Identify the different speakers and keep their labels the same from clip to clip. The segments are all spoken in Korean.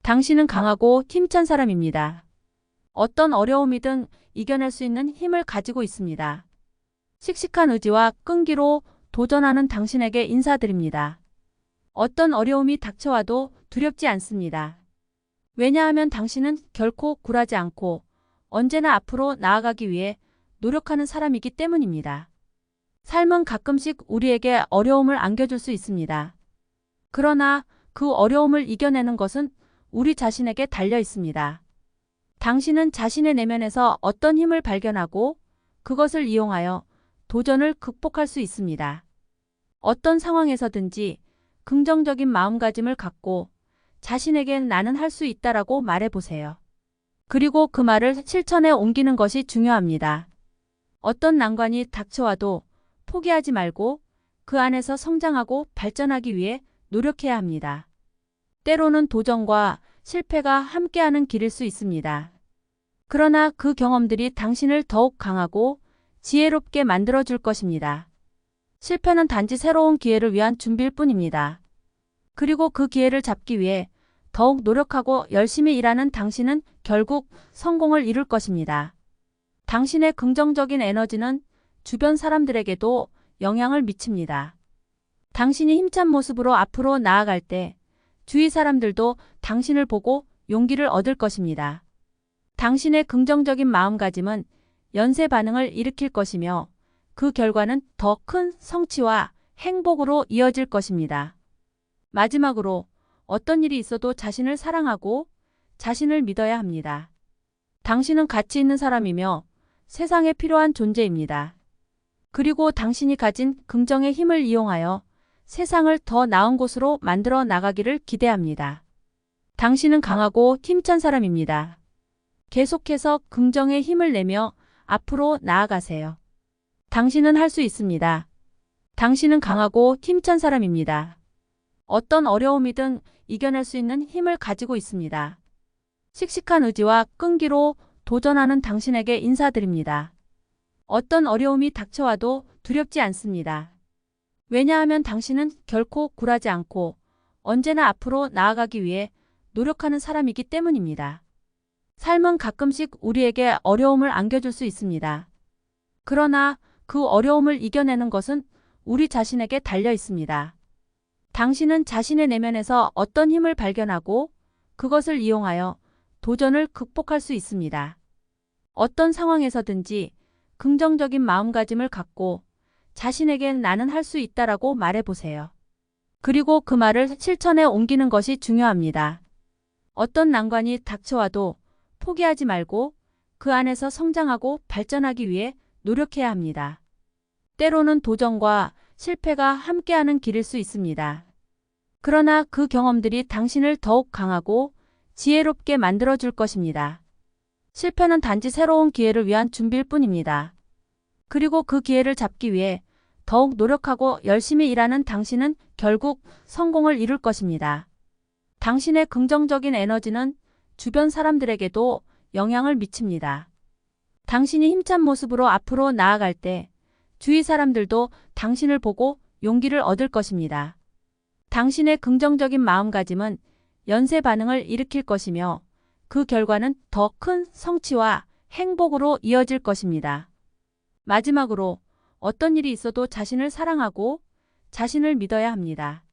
Speaker 1: 당신은 강하고 힘찬 사람입니다. 어떤 어려움이든 이겨낼 수 있는 힘을 가지고 있습니다. 씩씩한 의지와 끈기로 도전하는 당신에게 인사드립니다. 어떤 어려움이 닥쳐와도 두렵지 않습니다. 왜냐하면 당신은 결코 굴하지 않고 언제나 앞으로 나아가기 위해 노력하는 사람이기 때문입니다. 삶은 가끔씩 우리에게 어려움을 안겨줄 수 있습니다. 그러나 그 어려움을 이겨내는 것은 우리 자신에게 달려 있습니다. 당신은 자신의 내면에서 어떤 힘을 발견하고 그것을 이용하여 도전을 극복할 수 있습니다. 어떤 상황에서든지 긍정적인 마음가짐을 갖고 자신에게 나는 할 수 있다라고 말해보세요. 그리고 그 말을 실천에 옮기는 것이 중요합니다. 어떤 난관이 닥쳐와도 포기하지 말고 그 안에서 성장하고 발전하기 위해 노력해야 합니다. 때로는 도전과 실패가 함께하는 길일 수 있습니다. 그러나 그 경험들이 당신을 더욱 강하고 지혜롭게 만들어줄 것입니다. 실패는 단지 새로운 기회를 위한 준비일 뿐입니다. 그리고 그 기회를 잡기 위해 더욱 노력하고 열심히 일하는 당신은 결국 성공을 이룰 것입니다. 당신의 긍정적인 에너지는 주변 사람들에게도 영향을 미칩니다. 당신이 힘찬 모습으로 앞으로 나아갈 때 주위 사람들도 당신을 보고 용기를 얻을 것입니다. 당신의 긍정적인 마음가짐은 연쇄 반응을 일으킬 것이며 그 결과는 더 큰 성취와 행복으로 이어질 것입니다. 마지막으로 어떤 일이 있어도 자신을 사랑하고 자신을 믿어야 합니다. 당신은 가치 있는 사람이며 세상에 필요한 존재입니다. 그리고 당신이 가진 긍정의 힘을 이용하여 세상을 더 나은 곳으로 만들어 나가기를 기대합니다. 당신은 강하고 힘찬 사람입니다. 계속해서 긍정의 힘을 내며 앞으로 나아가세요. 당신은 할 수 있습니다. 당신은 강하고 힘찬 사람입니다. 어떤 어려움이든 이겨낼 수 있는 힘을 가지고 있습니다. 씩씩한 의지와 끈기로 도전하는 당신에게 인사드립니다. 어떤 어려움이 닥쳐와도 두렵지 않습니다. 왜냐하면 당신은 결코 굴하지 않고 언제나 앞으로 나아가기 위해 노력하는 사람이기 때문입니다. 삶은 가끔씩 우리에게 어려움을 안겨줄 수 있습니다. 그러나 그 어려움을 이겨내는 것은 우리 자신에게 달려 있습니다. 당신은 자신의 내면에서 어떤 힘을 발견하고 그것을 이용하여 도전을 극복할 수 있습니다. 어떤 상황에서든지 긍정적인 마음가짐을 갖고 자신에게 나는 할 수 있다라고 말해보세요. 그리고 그 말을 실천에 옮기는 것이 중요합니다. 어떤 난관이 닥쳐와도 포기하지 말고 그 안에서 성장하고 발전하기 위해 노력해야 합니다. 때로는 도전과 실패가 함께하는 길일 수 있습니다. 그러나 그 경험들이 당신을 더욱 강하고 지혜롭게 만들어줄 것입니다. 실패는 단지 새로운 기회를 위한 준비일 뿐입니다. 그리고 그 기회를 잡기 위해 더욱 노력하고 열심히 일하는 당신은 결국 성공을 이룰 것입니다. 당신의 긍정적인 에너지는 주변 사람들에게도 영향을 미칩니다. 당신이 힘찬 모습으로 앞으로 나아갈 때 주위 사람들도 당신을 보고 용기를 얻을 것입니다. 당신의 긍정적인 마음가짐은 연쇄 반응을 일으킬 것이며 그 결과는 더 큰 성취와 행복으로 이어질 것입니다. 마지막으로 어떤 일이 있어도 자신을 사랑하고 자신을 믿어야 합니다.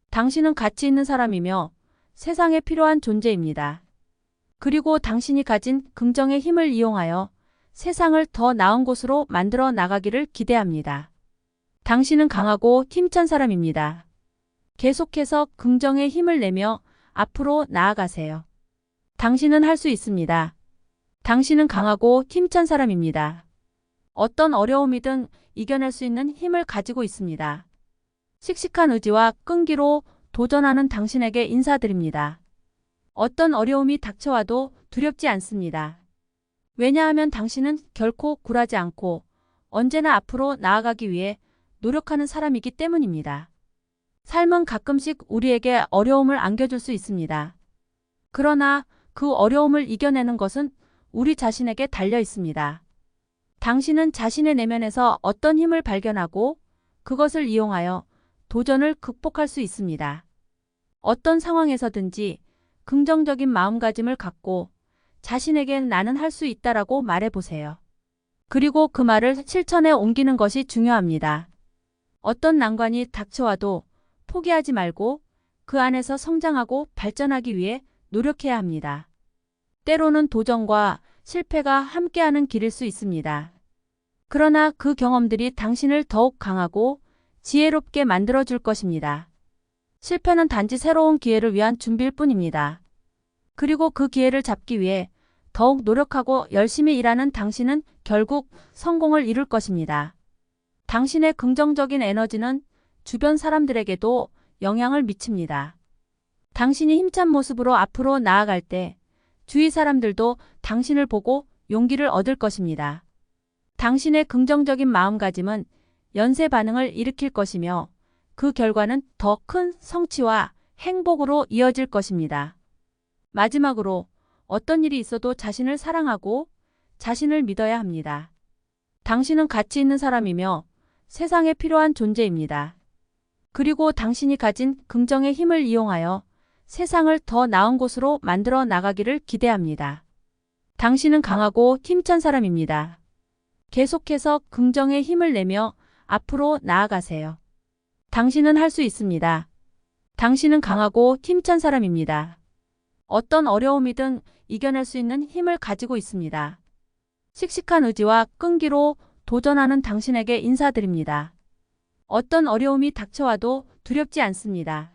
Speaker 1: 당신은 가치 있는 사람이며 세상에 필요한 존재입니다. 그리고 당신이 가진 긍정의 힘을 이용하여 세상을 더 나은 곳으로 만들어 나가기를 기대합니다. 당신은 강하고 힘찬 사람입니다. 계속해서 긍정의 힘을 내며 앞으로 나아가세요. 당신은 할 수 있습니다. 당신은 강하고 힘찬 사람입니다. 어떤 어려움이든 이겨낼 수 있는 힘을 가지고 있습니다. 씩씩한 의지와 끈기로 도전하는 당신에게 인사드립니다. 어떤 어려움이 닥쳐와도 두렵지 않습니다. 왜냐하면 당신은 결코 굴하지 않고 언제나 앞으로 나아가기 위해 노력하는 사람이기 때문입니다. 삶은 가끔씩 우리에게 어려움을 안겨줄 수 있습니다. 그러나 그 어려움을 이겨내는 것은 우리 자신에게 달려 있습니다. 당신은 자신의 내면에서 어떤 힘을 발견하고 그것을 이용하여 도전을 극복할 수 있습니다. 어떤 상황에서든지 긍정적인 마음가짐을 갖고 자신에겐 나는 할 수 있다라고 말해보세요. 그리고 그 말을 실천에 옮기는 것이 중요합니다. 어떤 난관이 닥쳐와도 포기하지 말고 그 안에서 성장하고 발전하기 위해 노력해야 합니다. 때로는 도전과 실패가 함께하는 길일 수 있습니다. 그러나 그 경험들이 당신을 더욱 강하고 지혜롭게 만들어줄 것입니다. 실패는 단지 새로운 기회를 위한 준비일 뿐입니다. 그리고 그 기회를 잡기 위해 더욱 노력하고 열심히 일하는 당신은 결국 성공을 이룰 것입니다. 당신의 긍정적인 에너지는 주변 사람들에게도 영향을 미칩니다. 당신이 힘찬 모습으로 앞으로 나아갈 때 주위 사람들도 당신을 보고 용기를 얻을 것입니다. 당신의 긍정적인 마음가짐은 연쇄 반응을 일으킬 것이며 그 결과는 더 큰 성취와 행복으로 이어질 것입니다. 마지막으로 어떤 일이 있어도 자신을 사랑하고 자신을 믿어야 합니다. 당신은 가치 있는 사람이며 세상에 필요한 존재입니다. 그리고 당신이 가진 긍정의 힘을 이용하여 세상을 더 나은 곳으로 만들어 나가기를 기대합니다. 당신은 강하고 힘찬 사람입니다. 계속해서 긍정의 힘을 내며 앞으로 나아가세요. 당신은 할 수 있습니다. 당신은 강하고 힘찬 사람입니다. 어떤 어려움이든 이겨낼 수 있는 힘을 가지고 있습니다. 씩씩한 의지와 끈기로 도전하는 당신에게 인사드립니다. 어떤 어려움이 닥쳐와도 두렵지 않습니다.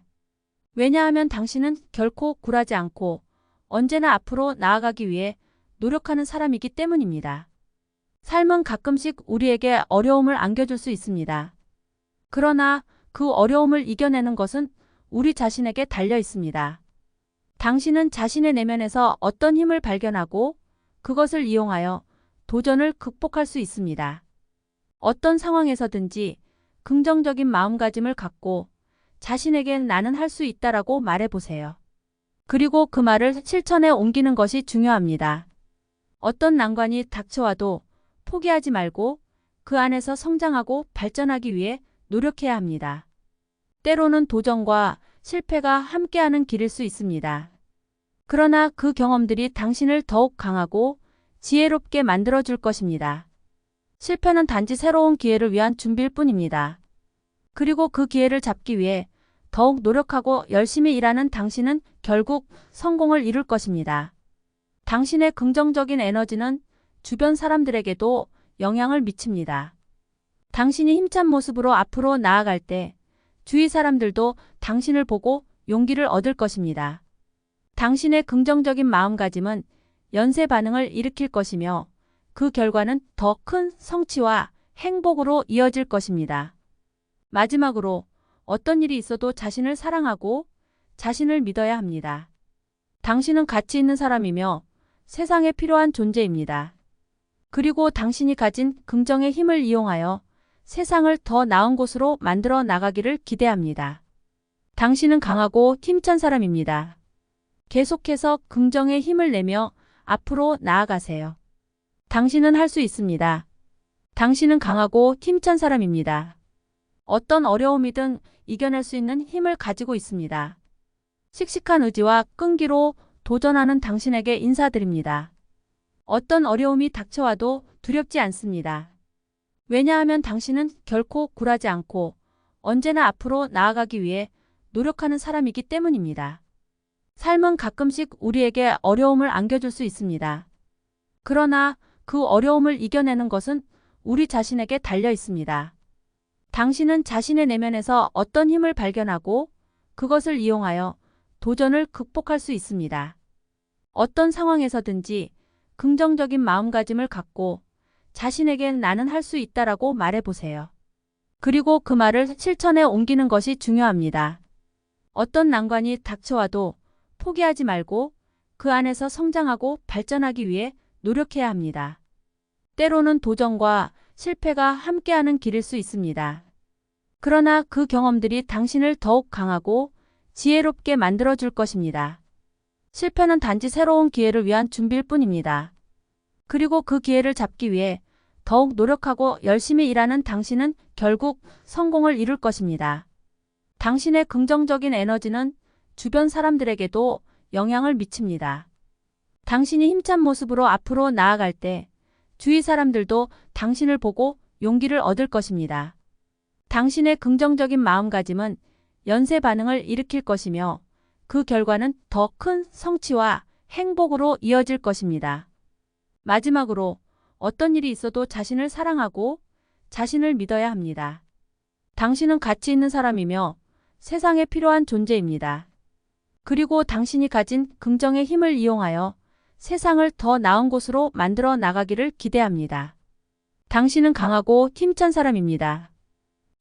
Speaker 1: 왜냐하면 당신은 결코 굴하지 않고 언제나 앞으로 나아가기 위해 노력하는 사람이기 때문입니다. 삶은 가끔씩 우리에게 어려움을 안겨줄 수 있습니다. 그러나 그 어려움을 이겨내는 것은 우리 자신에게 달려 있습니다. 당신은 자신의 내면에서 어떤 힘을 발견하고 그것을 이용하여 도전을 극복할 수 있습니다. 어떤 상황에서든지 긍정적인 마음가짐을 갖고 자신에겐 나는 할 수 있다라고 말해보세요. 그리고 그 말을 실천에 옮기는 것이 중요합니다. 어떤 난관이 닥쳐와도 포기하지 말고 그 안에서 성장하고 발전하기 위해 노력해야 합니다. 때로는 도전과 실패가 함께하는 길일 수 있습니다. 그러나 그 경험들이 당신을 더욱 강하고 지혜롭게 만들어줄 것입니다. 실패는 단지 새로운 기회를 위한 준비일 뿐입니다. 그리고 그 기회를 잡기 위해 더욱 노력하고 열심히 일하는 당신은 결국 성공을 이룰 것입니다. 당신의 긍정적인 에너지는 주변 사람들에게도 영향을 미칩니다. 당신이 힘찬 모습으로 앞으로 나아갈 때 주위 사람들도 당신을 보고 용기를 얻을 것입니다. 당신의 긍정적인 마음가짐은 연쇄 반응을 일으킬 것이며 그 결과는 더 큰 성취와 행복으로 이어질 것입니다. 마지막으로 어떤 일이 있어도 자신을 사랑하고 자신을 믿어야 합니다. 당신은 가치 있는 사람이며 세상에 필요한 존재입니다. 그리고 당신이 가진 긍정의 힘을 이용하여 세상을 더 나은 곳으로 만들어 나가기를 기대합니다. 당신은 강하고 힘찬 사람입니다. 계속해서 긍정의 힘을 내며 앞으로 나아가세요. 당신은 할 수 있습니다. 당신은 강하고 힘찬 사람입니다. 어떤 어려움이든 이겨낼 수 있는 힘을 가지고 있습니다. 씩씩한 의지와 끈기로 도전하는 당신에게 인사드립니다. 어떤 어려움이 닥쳐와도 두렵지 않습니다. 왜냐하면 당신은 결코 굴하지 않고 언제나 앞으로 나아가기 위해 노력하는 사람이기 때문입니다. 삶은 가끔씩 우리에게 어려움을 안겨줄 수 있습니다. 그러나 그 어려움을 이겨내는 것은 우리 자신에게 달려 있습니다. 당신은 자신의 내면에서 어떤 힘을 발견하고 그것을 이용하여 도전을 극복할 수 있습니다. 어떤 상황에서든지 긍정적인 마음가짐을 갖고 자신에겐 나는 할 수 있다라고 말해보세요. 그리고 그 말을 실천에 옮기는 것이 중요합니다. 어떤 난관이 닥쳐와도 포기하지 말고 그 안에서 성장하고 발전하기 위해 노력해야 합니다. 때로는 도전과 실패가 함께하는 길일 수 있습니다. 그러나 그 경험들이 당신을 더욱 강하고 지혜롭게 만들어줄 것입니다. 실패는 단지 새로운 기회를 위한 준비일 뿐입니다. 그리고 그 기회를 잡기 위해 더욱 노력하고 열심히 일하는 당신은 결국 성공을 이룰 것입니다. 당신의 긍정적인 에너지는 주변 사람들에게도 영향을 미칩니다. 당신이 힘찬 모습으로 앞으로 나아갈 때 주위 사람들도 당신을 보고 용기를 얻을 것입니다. 당신의 긍정적인 마음가짐은 연쇄 반응을 일으킬 것이며 그 결과는 더 큰 성취와 행복으로 이어질 것입니다. 마지막으로 어떤 일이 있어도 자신을 사랑하고 자신을 믿어야 합니다. 당신은 가치 있는 사람이며 세상에 필요한 존재입니다. 그리고 당신이 가진 긍정의 힘을 이용하여 세상을 더 나은 곳으로 만들어 나가기를 기대합니다. 당신은 강하고 힘찬 사람입니다.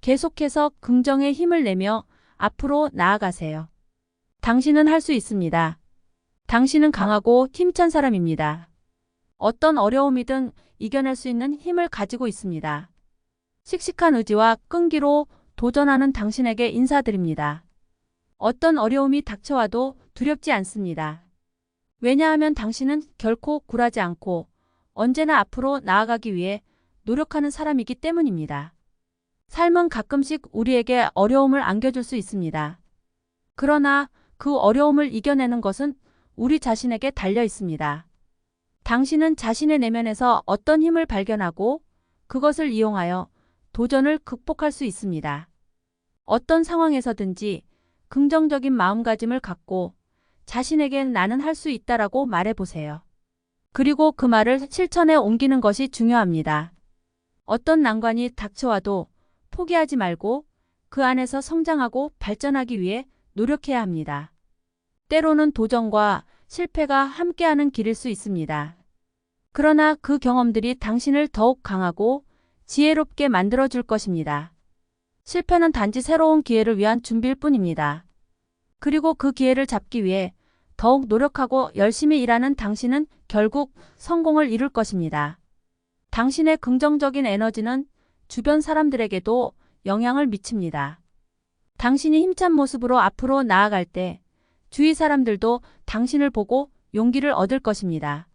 Speaker 1: 계속해서 긍정의 힘을 내며 앞으로 나아가세요. 당신은 할 수 있습니다. 당신은 강하고 힘찬 사람입니다. 어떤 어려움이든 이겨낼 수 있는 힘을 가지고 있습니다. 씩씩한 의지와 끈기로 도전하는 당신에게 인사드립니다. 어떤 어려움이 닥쳐와도 두렵지 않습니다. 왜냐하면 당신은 결코 굴하지 않고 언제나 앞으로 나아가기 위해 노력하는 사람이기 때문입니다. 삶은 가끔씩 우리에게 어려움을 안겨줄 수 있습니다. 그러나 그 어려움을 이겨내는 것은 우리 자신에게 달려 있습니다. 당신은 자신의 내면에서 어떤 힘을 발견하고 그것을 이용하여 도전을 극복할 수 있습니다. 어떤 상황에서든지 긍정적인 마음가짐을 갖고 자신에게 나는 할 수 있다라고 말해보세요. 그리고 그 말을 실천에 옮기는 것이 중요합니다. 어떤 난관이 닥쳐와도 포기하지 말고 그 안에서 성장하고 발전하기 위해 노력해야 합니다. 때로는 도전과 실패가 함께하는 길일 수 있습니다. 그러나 그 경험들이 당신을 더욱 강하고 지혜롭게 만들어줄 것입니다. 실패는 단지 새로운 기회를 위한 준비일 뿐입니다. 그리고 그 기회를 잡기 위해 더욱 노력하고 열심히 일하는 당신은 결국 성공을 이룰 것입니다. 당신의 긍정적인 에너지는 주변 사람들에게도 영향을 미칩니다. 당신이 힘찬 모습으로 앞으로 나아갈 때 주위 사람들도 당신을 보고 용기를 얻을 것입니다.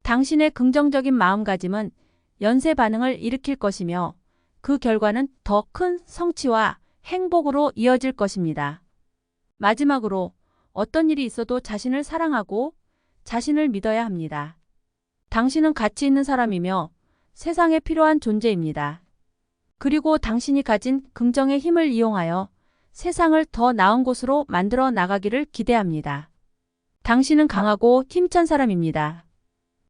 Speaker 1: 당신의 긍정적인 마음가짐은 연쇄 반응을 일으킬 것이며 그 결과는 더 큰 성취와 행복으로 이어질 것입니다. 마지막으로 어떤 일이 있어도 자신을 사랑하고 자신을 믿어야 합니다. 당신은 가치 있는 사람이며 세상에 필요한 존재입니다. 그리고 당신이 가진 긍정의 힘을 이용하여 세상을 더 나은 곳으로 만들어 나가기를 기대합니다. 당신은 강하고 힘찬 사람입니다.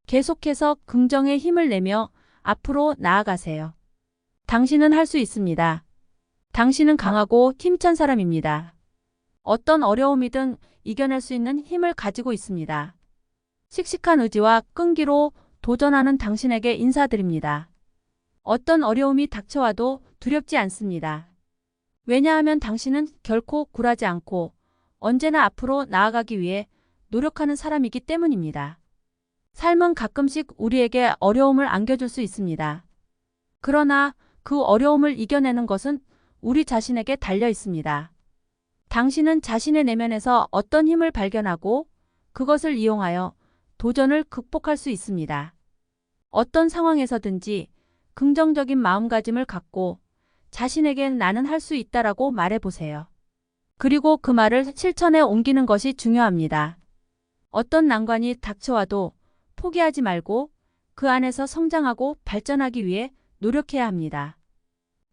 Speaker 1: 계속해서 긍정의 힘을 내며 앞으로 나아가세요. 당신은 할 수 있습니다. 당신은 강하고 힘찬 사람입니다. 어떤 어려움이든 이겨낼 수 있는 힘을 가지고 있습니다. 씩씩한 의지와 끈기로 도전하는 당신에게 인사드립니다. 어떤 어려움이 닥쳐와도 두렵지 않습니다. 왜냐하면 당신은 결코 굴하지 않고 언제나 앞으로 나아가기 위해 노력하는 사람이기 때문입니다. 삶은 가끔씩 우리에게 어려움을 안겨줄 수 있습니다. 그러나 그 어려움을 이겨내는 것은 우리 자신에게 달려 있습니다. 당신은 자신의 내면에서 어떤 힘을 발견하고 그것을 이용하여 도전을 극복할 수 있습니다. 어떤 상황에서든지 긍정적인 마음가짐을 갖고 자신에게 나는 할 수 있다라고 말해보세요. 그리고 그 말을 실천에 옮기는 것이 중요합니다. 어떤 난관이 닥쳐와도 포기하지 말고 그 안에서 성장하고 발전하기 위해 노력해야 합니다.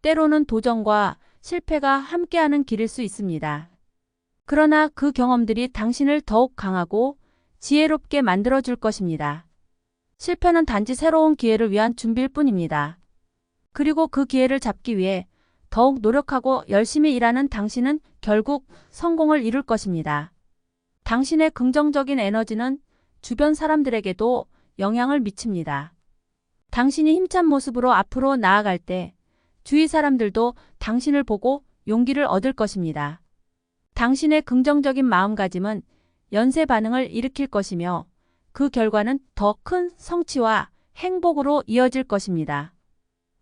Speaker 1: 때로는 도전과 실패가 함께하는 길일 수 있습니다. 그러나 그 경험들이 당신을 더욱 강하고 지혜롭게 만들어줄 것입니다. 실패는 단지 새로운 기회를 위한 준비일 뿐입니다. 그리고 그 기회를 잡기 위해 더욱 노력하고 열심히 일하는 당신은 결국 성공을 이룰 것입니다. 당신의 긍정적인 에너지는 주변 사람들에게도 영향을 미칩니다. 당신이 힘찬 모습으로 앞으로 나아갈 때 주위 사람들도 당신을 보고 용기를 얻을 것입니다. 당신의 긍정적인 마음가짐은 연쇄 반응을 일으킬 것이며 그 결과는 더 큰 성취와 행복으로 이어질 것입니다.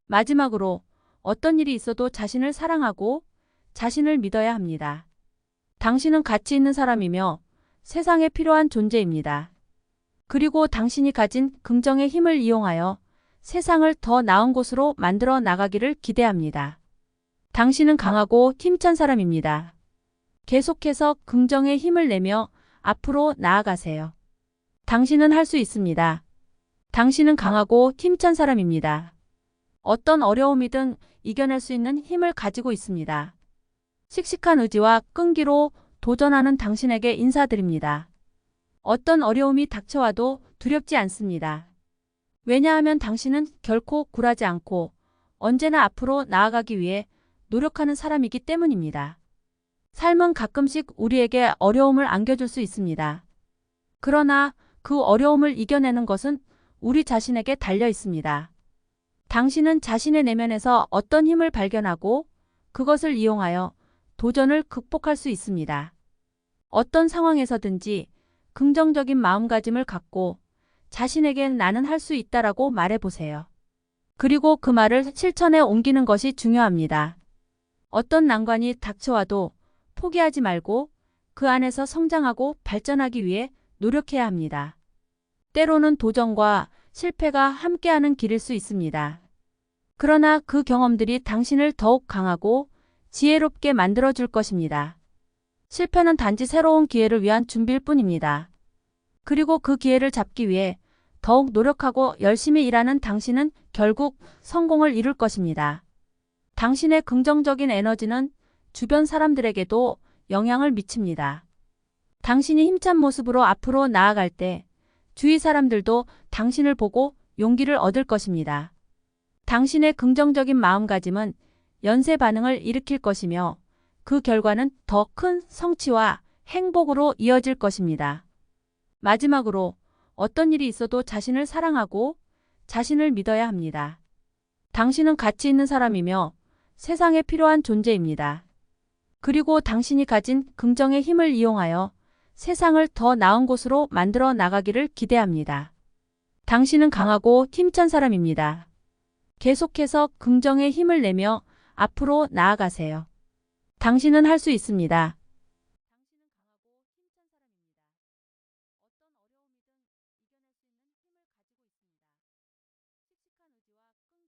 Speaker 1: 마지막으로 어떤 일이 있어도 자신을 사랑하고 자신을 믿어야 합니다. 당신은 가치 있는 사람이며 세상에 필요한 존재입니다. 그리고 당신이 가진 긍정의 힘을 이용하여 세상을 더 나은 곳으로 만들어 나가기를 기대합니다. 당신은 강하고 힘찬 사람입니다. 계속해서 긍정의 힘을 내며 앞으로 나아가세요. 당신은 할 수 있습니다. 당신은 강하고 힘찬 사람입니다. 어떤 어려움이든 이겨낼 수 있는 힘을 가지고 있습니다. 씩씩한 의지와 끈기로 도전하는 당신에게 인사드립니다. 어떤 어려움이 닥쳐와도 두렵지 않습니다. 왜냐하면 당신은 결코 굴하지 않고 언제나 앞으로 나아가기 위해 노력하는 사람이기 때문입니다. 삶은 가끔씩 우리에게 어려움을 안겨줄 수 있습니다. 그러나 그 어려움을 이겨내는 것은 우리 자신에게 달려 있습니다. 당신은 자신의 내면에서 어떤 힘을 발견하고 그것을 이용하여 도전을 극복할 수 있습니다. 어떤 상황에서든지 긍정적인 마음가짐을 갖고 자신에게 나는 할 수 있다라고 말해보세요. 그리고 그 말을 실천에 옮기는 것이 중요합니다. 어떤 난관이 닥쳐와도 포기하지 말고 그 안에서 성장하고 발전하기 위해 노력해야 합니다. 때로는 도전과 실패가 함께하는 길일 수 있습니다. 그러나 그 경험들이 당신을 더욱 강하고 지혜롭게 만들어줄 것입니다. 실패는 단지 새로운 기회를 위한 준비일 뿐입니다. 그리고 그 기회를 잡기 위해 더욱 노력하고 열심히 일하는 당신은 결국 성공을 이룰 것입니다. 당신의 긍정적인 에너지는 주변 사람들에게도 영향을 미칩니다. 당신이 힘찬 모습으로 앞으로 나아갈 때 주위 사람들도 당신을 보고 용기를 얻을 것입니다. 당신의 긍정적인 마음가짐은 연쇄 반응을 일으킬 것이며 그 결과는 더 큰 성취와 행복으로 이어질 것입니다. 마지막으로 어떤 일이 있어도 자신을 사랑하고 자신을 믿어야 합니다. 당신은 가치 있는 사람이며 세상에 필요한 존재입니다. 그리고 당신이 가진 긍정의 힘을 이용하여 세상을 더 나은 곳으로 만들어 나가기를 기대합니다. 당신은 강하고 힘찬 사람입니다. 계속해서 긍정의 힘을 내며 앞으로 나아가세요. 당신은 할 수 있습니다.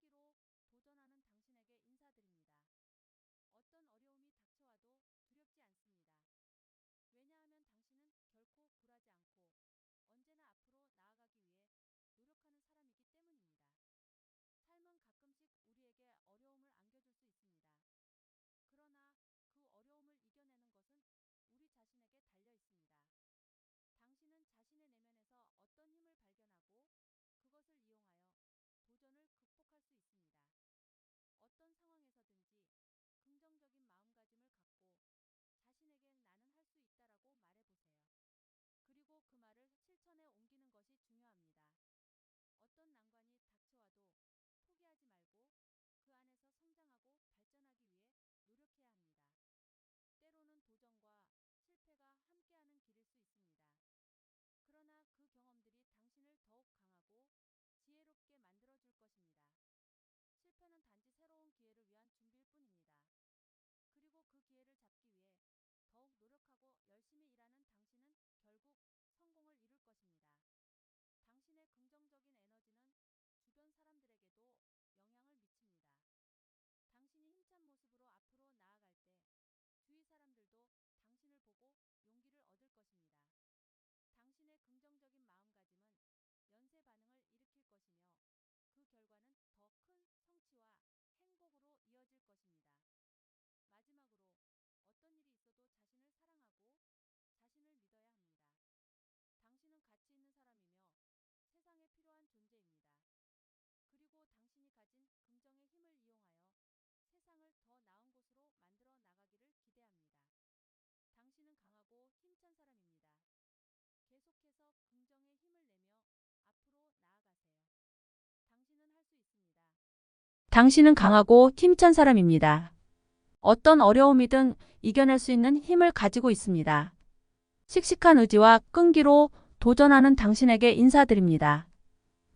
Speaker 1: 당신은 강하고 힘찬 사람입니다. 어떤 어려움이든 이겨낼 수 있는 힘을 가지고 있습니다. 씩씩한 의지와 끈기로 도전하는 당신에게 인사드립니다. 어떤 어려움이 닥쳐와도 두렵지 않습니다. 왜냐하면 당신은 결코 굴하지 않고 언제나 앞으로 나아가기 위해 노력하는 사람이기 때문입니다. 삶은 가끔씩 우리에게 어려움을 안겨줄 수 있습니다. 그러나 그 어려움을 이겨내는 것은 우리 자신에게 달려 있습니다. 당신은 자신의 내면에서 어떤 힘을 발견하고 그것을 이용하여 도전을 극복할 수 있습니다. 어떤 상황에서든지 긍정적인 마음가짐을 갖고 자신에게 나는 할 수 있다라고 말해보세요. 그리고 그 말을 실천에 옮기는 것이 중요합니다. 어떤 난관이 닥쳐와도 포기하지 말고 그 안에서 성장하고 발전하기 위해 노력해야 합니다. 때로는 도전과 실패가 함께하는 길일 수 있습니다. 그러나 그 경험들이 당신을 더욱 강하고 지혜롭게 만들어줄 것입니다. 실패는 단지 새로운 기회를 위한 준비일 뿐입니다. 그리고 그 기회를 잡기 위해 더욱 노력하고 열심히 일하는 당신은 결국 성공을 이룰 것입니다. 당신의 긍정적인 에너지는 주변 사람들에게도 영향을 미칩니다. 당신이 힘찬 모습으로 앞으로 나아갈 때 주위 사람들도 당신을 보고 용기를 얻을 것입니다. 당신의 긍정적인 마음가짐은 연쇄 반응을 일으킬 것이며 그 결과는 더 큰 성취와 행복으로 이어질 것입니다. 마지막으로 어떤 일이 있어도 자신을 사랑하고 자신을 믿어야 합니다. 당신은 가치 있는 사람이며 세상에 필요한 존재입니다. 그리고 당신이 가진 긍정의 힘을 이용하여 세상을 더 나은 곳으로 만들어 나가기를 기대합니다. 당신은 강하고 힘찬 사람입니다. 계속해서 긍정의 힘을 내며 앞으로 나아가세요. 당신은 할 수 있습니다. 당신은 강하고 힘찬 사람입니다. 어떤 어려움이든 이겨낼 수 있는 힘을 가지고 있습니다. 씩씩한 의지와 끈기로 도전하는 당신에게 인사드립니다.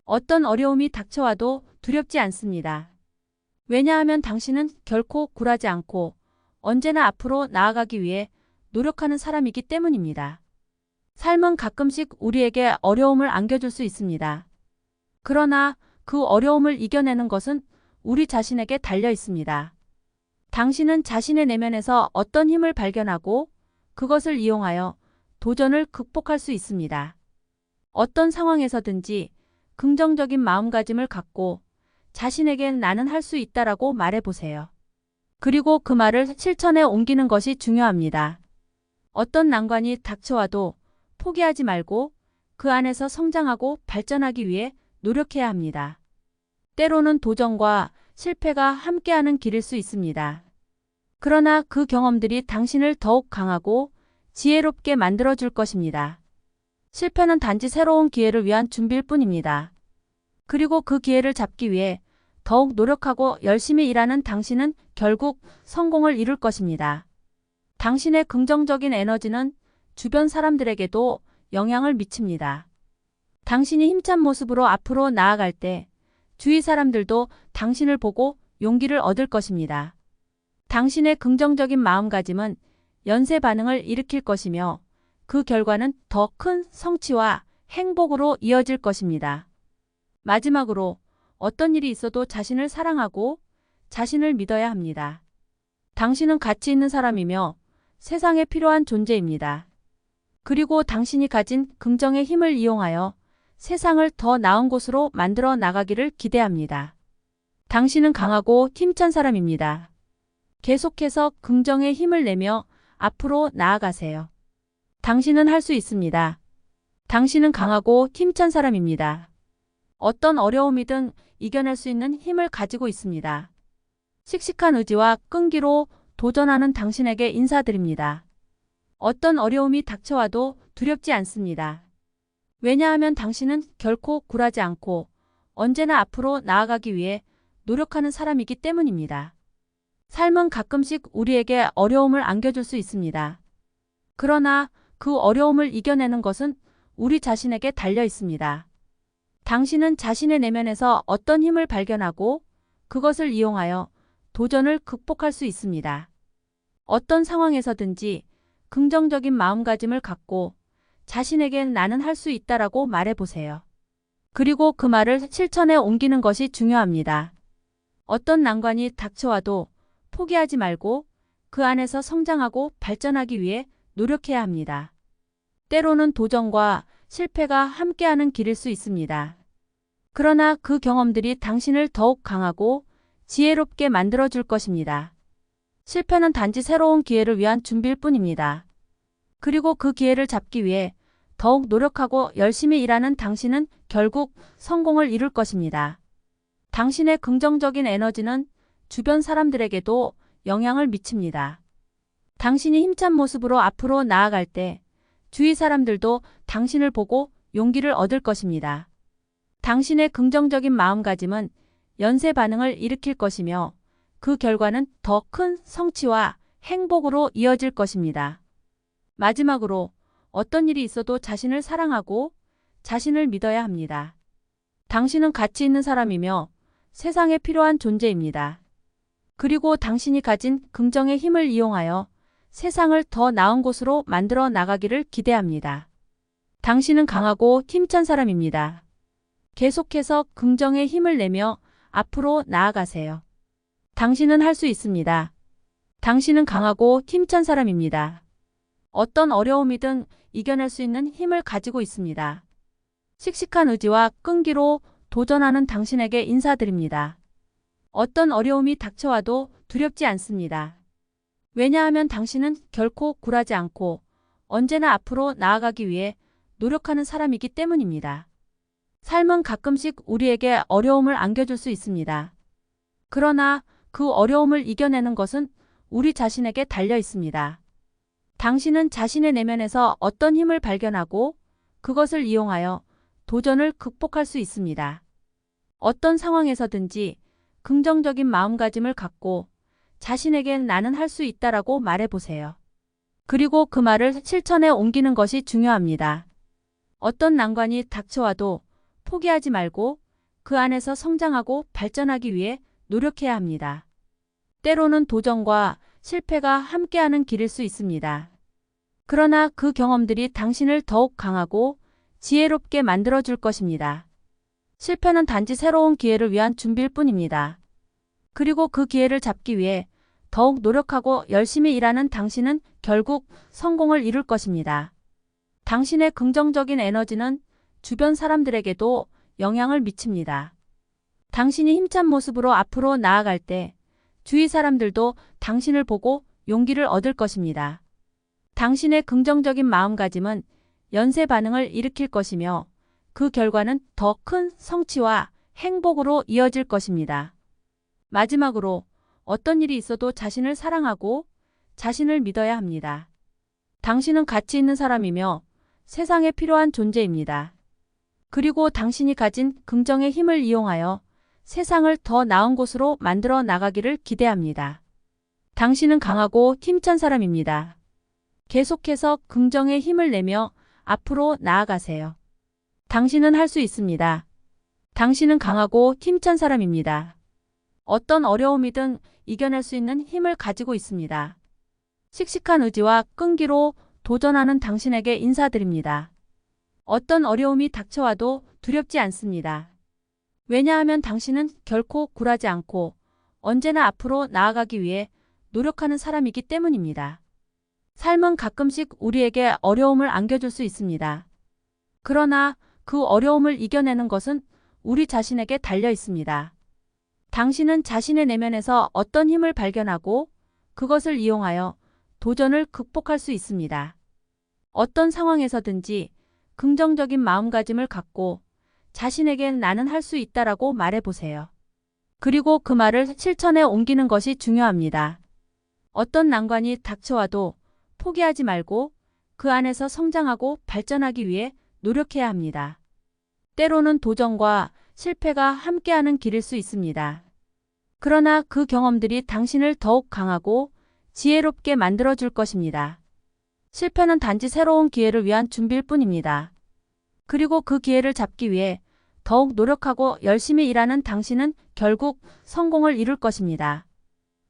Speaker 1: 어떤 어려움이 닥쳐와도 두렵지 않습니다. 왜냐하면 당신은 결코 굴하지 않고 언제나 앞으로 나아가기 위해 노력하는 사람이기 때문입니다. 삶은 가끔씩 우리에게 어려움을 안겨줄 수 있습니다. 그러나 그 어려움을 이겨내는 것은 우리 자신에게 달려 있습니다. 당신은 자신의 내면에서 어떤 힘을 발견하고 그것을 이용하여 도전을 극복할 수 있습니다. 어떤 상황에서든지 긍정적인 마음가짐을 갖고 자신에게 나는 할 수 있다라고 말해보세요. 그리고 그 말을 실천에 옮기는 것이 중요합니다. 어떤 난관이 닥쳐와도 포기하지 말고 그 안에서 성장하고 발전하기 위해 노력해야 합니다. 때로는 도전과 실패가 함께하는 길일 수 있습니다. 그러나 그 경험들이 당신을 더욱 강하고 지혜롭게 만들어줄 것입니다. 실패는 단지 새로운 기회를 위한 준비일 뿐입니다. 그리고 그 기회를 잡기 위해 더욱 노력하고 열심히 일하는 당신은 결국 성공을 이룰 것입니다. 당신의 긍정적인 에너지는 주변 사람들에게도 영향을 미칩니다. 당신이 힘찬 모습으로 앞으로 나아갈 때 주위 사람들도 당신을 보고 용기를 얻을 것입니다. 당신의 긍정적인 마음가짐은 연쇄 반응을 일으킬 것이며 그 결과는 더 큰 성취와 행복으로 이어질 것입니다. 마지막으로 어떤 일이 있어도 자신을 사랑하고 자신을 믿어야 합니다. 당신은 가치 있는 사람이며 세상에 필요한 존재입니다. 그리고 당신이 가진 긍정의 힘을 이용하여 세상을 더 나은 곳으로 만들어 나가기를 기대합니다. 당신은 강하고 힘찬 사람입니다. 계속해서 긍정의 힘을 내며 앞으로 나아가세요. 당신은 할 수 있습니다. 당신은 강하고 힘찬 사람입니다. 어떤 어려움이든 이겨낼 수 있는 힘을 가지고 있습니다. 씩씩한 의지와 끈기로 도전하는 당신에게 인사드립니다. 어떤 어려움이 닥쳐와도 두렵지 않습니다. 왜냐하면 당신은 결코 굴하지 않고 언제나 앞으로 나아가기 위해 노력하는 사람이기 때문입니다. 삶은 가끔씩 우리에게 어려움을 안겨줄 수 있습니다. 그러나 그 어려움을 이겨내는 것은 우리 자신에게 달려 있습니다. 당신은 자신의 내면에서 어떤 힘을 발견하고 그것을 이용하여 도전을 극복할 수 있습니다. 어떤 상황에서든지 긍정적인 마음가짐을 갖고 자신에게 나는 할 수 있다라고 말해보세요. 그리고 그 말을 실천에 옮기는 것이 중요합니다. 어떤 난관이 닥쳐와도 포기하지 말고 그 안에서 성장하고 발전하기 위해 노력해야 합니다. 때로는 도전과 실패가 함께하는 길일 수 있습니다. 그러나 그 경험들이 당신을 더욱 강하고 지혜롭게 만들어줄 것입니다. 실패는 단지 새로운 기회를 위한 준비일 뿐입니다. 그리고 그 기회를 잡기 위해 더욱 노력하고 열심히 일하는 당신은 결국 성공을 이룰 것입니다. 당신의 긍정적인 에너지는 주변 사람들에게도 영향을 미칩니다. 당신이 힘찬 모습으로 앞으로 나아갈 때 주위 사람들도 당신을 보고 용기를 얻을 것입니다. 당신의 긍정적인 마음가짐은 연쇄 반응을 일으킬 것이며 그 결과는 더 큰 성취와 행복으로 이어질 것입니다. 마지막으로 어떤 일이 있어도 자신을 사랑하고 자신을 믿어야 합니다. 당신은 가치 있는 사람이며 세상에 필요한 존재입니다. 그리고 당신이 가진 긍정의 힘을 이용하여 세상을 더 나은 곳으로 만들어 나가기를 기대합니다. 당신은 강하고 힘찬 사람입니다. 계속해서 긍정의 힘을 내며 앞으로 나아가세요. 당신은 할 수 있습니다. 당신은 강하고 힘찬 사람입니다. 어떤 어려움이든 이겨낼 수 있는 힘을 가지고 있습니다. 씩씩한 의지와 끈기로 도전하는 당신에게 인사드립니다. 어떤 어려움이 닥쳐와도 두렵지 않습니다. 왜냐하면 당신은 결코 굴하지 않고 언제나 앞으로 나아가기 위해 노력하는 사람이기 때문입니다. 삶은 가끔씩 우리에게 어려움을 안겨줄 수 있습니다. 그러나 그 어려움을 이겨내는 것은 우리 자신에게 달려 있습니다. 당신은 자신의 내면에서 어떤 힘을 발견하고 그것을 이용하여 도전을 극복할 수 있습니다. 어떤 상황에서든지 긍정적인 마음가짐을 갖고 자신에게 나는 할 수 있다라고 말해보세요. 그리고 그 말을 실천에 옮기는 것이 중요합니다. 어떤 난관이 닥쳐와도 포기하지 말고 그 안에서 성장하고 발전하기 위해 노력해야 합니다. 때로는 도전과 실패가 함께하는 길일 수 있습니다. 그러나 그 경험들이 당신을 더욱 강하고 지혜롭게 만들어줄 것입니다. 실패는 단지 새로운 기회를 위한 준비일 뿐입니다. 그리고 그 기회를 잡기 위해 더욱 노력하고 열심히 일하는 당신은 결국 성공을 이룰 것입니다. 당신의 긍정적인 에너지는 주변 사람들에게도 영향을 미칩니다. 당신이 힘찬 모습으로 앞으로 나아갈 때 주위 사람들도 당신을 보고 용기를 얻을 것입니다. 당신의 긍정적인 마음가짐은 연쇄 반응을 일으킬 것이며 그 결과는 더 큰 성취와 행복으로 이어질 것입니다. 마지막으로 어떤 일이 있어도 자신을 사랑하고 자신을 믿어야 합니다. 당신은 가치 있는 사람이며 세상에 필요한 존재입니다. 그리고 당신이 가진 긍정의 힘을 이용하여 세상을 더 나은 곳으로 만들어 나가기를 기대합니다. 당신은 강하고 힘찬 사람입니다. 계속해서 긍정의 힘을 내며 앞으로 나아가세요. 당신은 할 수 있습니다. 당신은 강하고 힘찬 사람입니다. 어떤 어려움이든 이겨낼 수 있는 힘을 가지고 있습니다. 씩씩한 의지와 끈기로 도전하는 당신에게 인사드립니다. 어떤 어려움이 닥쳐와도 두렵지 않습니다. 왜냐하면 당신은 결코 굴하지 않고 언제나 앞으로 나아가기 위해 노력하는 사람이기 때문입니다. 삶은 가끔씩 우리에게 어려움을 안겨줄 수 있습니다. 그러나 그 어려움을 이겨내는 것은 우리 자신에게 달려 있습니다. 당신은 자신의 내면에서 어떤 힘을 발견하고 그것을 이용하여 도전을 극복할 수 있습니다. 어떤 상황에서든지 긍정적인 마음가짐을 갖고 자신에게 나는 할 수 있다라고 말해보세요. 그리고 그 말을 실천에 옮기는 것이 중요합니다. 어떤 난관이 닥쳐와도 포기하지 말고 그 안에서 성장하고 발전하기 위해 노력해야 합니다. 때로는 도전과 실패가 함께하는 길일 수 있습니다. 그러나 그 경험들이 당신을 더욱 강하고 지혜롭게 만들어줄 것입니다. 실패는 단지 새로운 기회를 위한 준비일 뿐입니다. 그리고 그 기회를 잡기 위해 더욱 노력하고 열심히 일하는 당신은 결국 성공을 이룰 것입니다.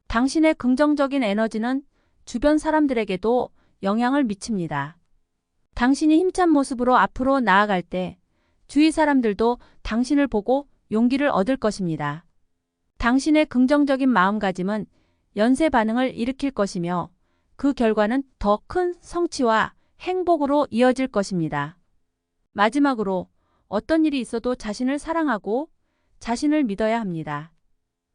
Speaker 1: 당신의 긍정적인 에너지는 주변 사람들에게도 영향을 미칩니다. 당신이 힘찬 모습으로 앞으로 나아갈 때 주위 사람들도 당신을 보고 용기를 얻을 것입니다. 당신의 긍정적인 마음가짐은 연쇄 반응을 일으킬 것이며 그 결과는 더 큰 성취와 행복으로 이어질 것입니다. 마지막으로 어떤 일이 있어도 자신을 사랑하고 자신을 믿어야 합니다.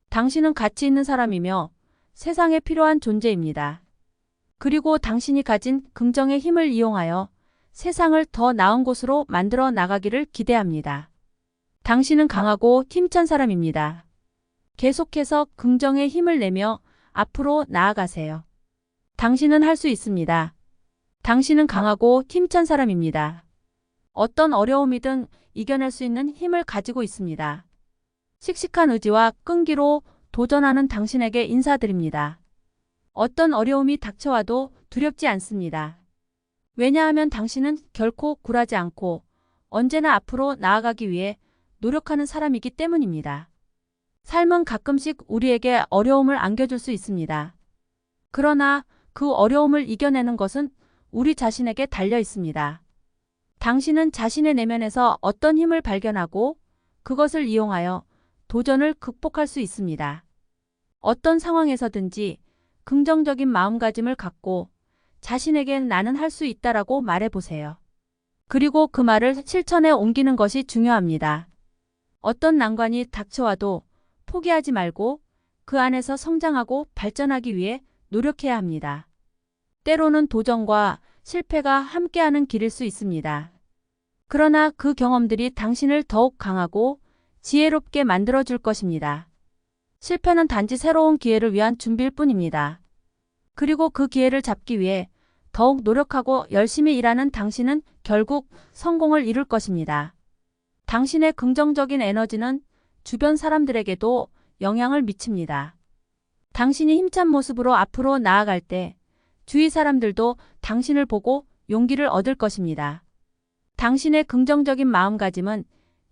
Speaker 1: 당신은 가치 있는 사람이며 세상에 필요한 존재입니다. 그리고 당신이 가진 긍정의 힘을 이용하여 세상을 더 나은 곳으로 만들어 나가기를 기대합니다. 당신은 강하고 힘찬 사람입니다. 계속해서 긍정의 힘을 내며 앞으로 나아가세요. 당신은 할 수 있습니다. 당신은 강하고 힘찬 사람입니다. 어떤 어려움이든 이겨낼 수 있는 힘을 가지고 있습니다. 씩씩한 의지와 끈기로 도전하는 당신에게 인사드립니다. 어떤 어려움이 닥쳐와도 두렵지 않습니다. 왜냐하면 당신은 결코 굴하지 않고 언제나 앞으로 나아가기 위해 노력하는 사람이기 때문입니다. 삶은 가끔씩 우리에게 어려움을 안겨줄 수 있습니다. 그러나 그 어려움을 이겨내는 것은 우리 자신에게 달려 있습니다. 당신은 자신의 내면에서 어떤 힘을 발견하고 그것을 이용하여 도전을 극복할 수 있습니다. 어떤 상황에서든지 긍정적인 마음가짐을 갖고 자신에게 나는 할 수 있다라고 말해보세요. 그리고 그 말을 실천에 옮기는 것이 중요합니다. 어떤 난관이 닥쳐와도 포기하지 말고 그 안에서 성장하고 발전하기 위해 노력해야 합니다. 때로는 도전과 실패가 함께하는 길일 수 있습니다. 그러나 그 경험들이 당신을 더욱 강하고 지혜롭게 만들어줄 것입니다. 실패는 단지 새로운 기회를 위한 준비일 뿐입니다. 그리고 그 기회를 잡기 위해 더욱 노력하고 열심히 일하는 당신은 결국 성공을 이룰 것입니다. 당신의 긍정적인 에너지는 주변 사람들에게도 영향을 미칩니다. 당신이 힘찬 모습으로 앞으로 나아갈 때 주위 사람들도 당신을 보고 용기를 얻을 것입니다. 당신의 긍정적인 마음가짐은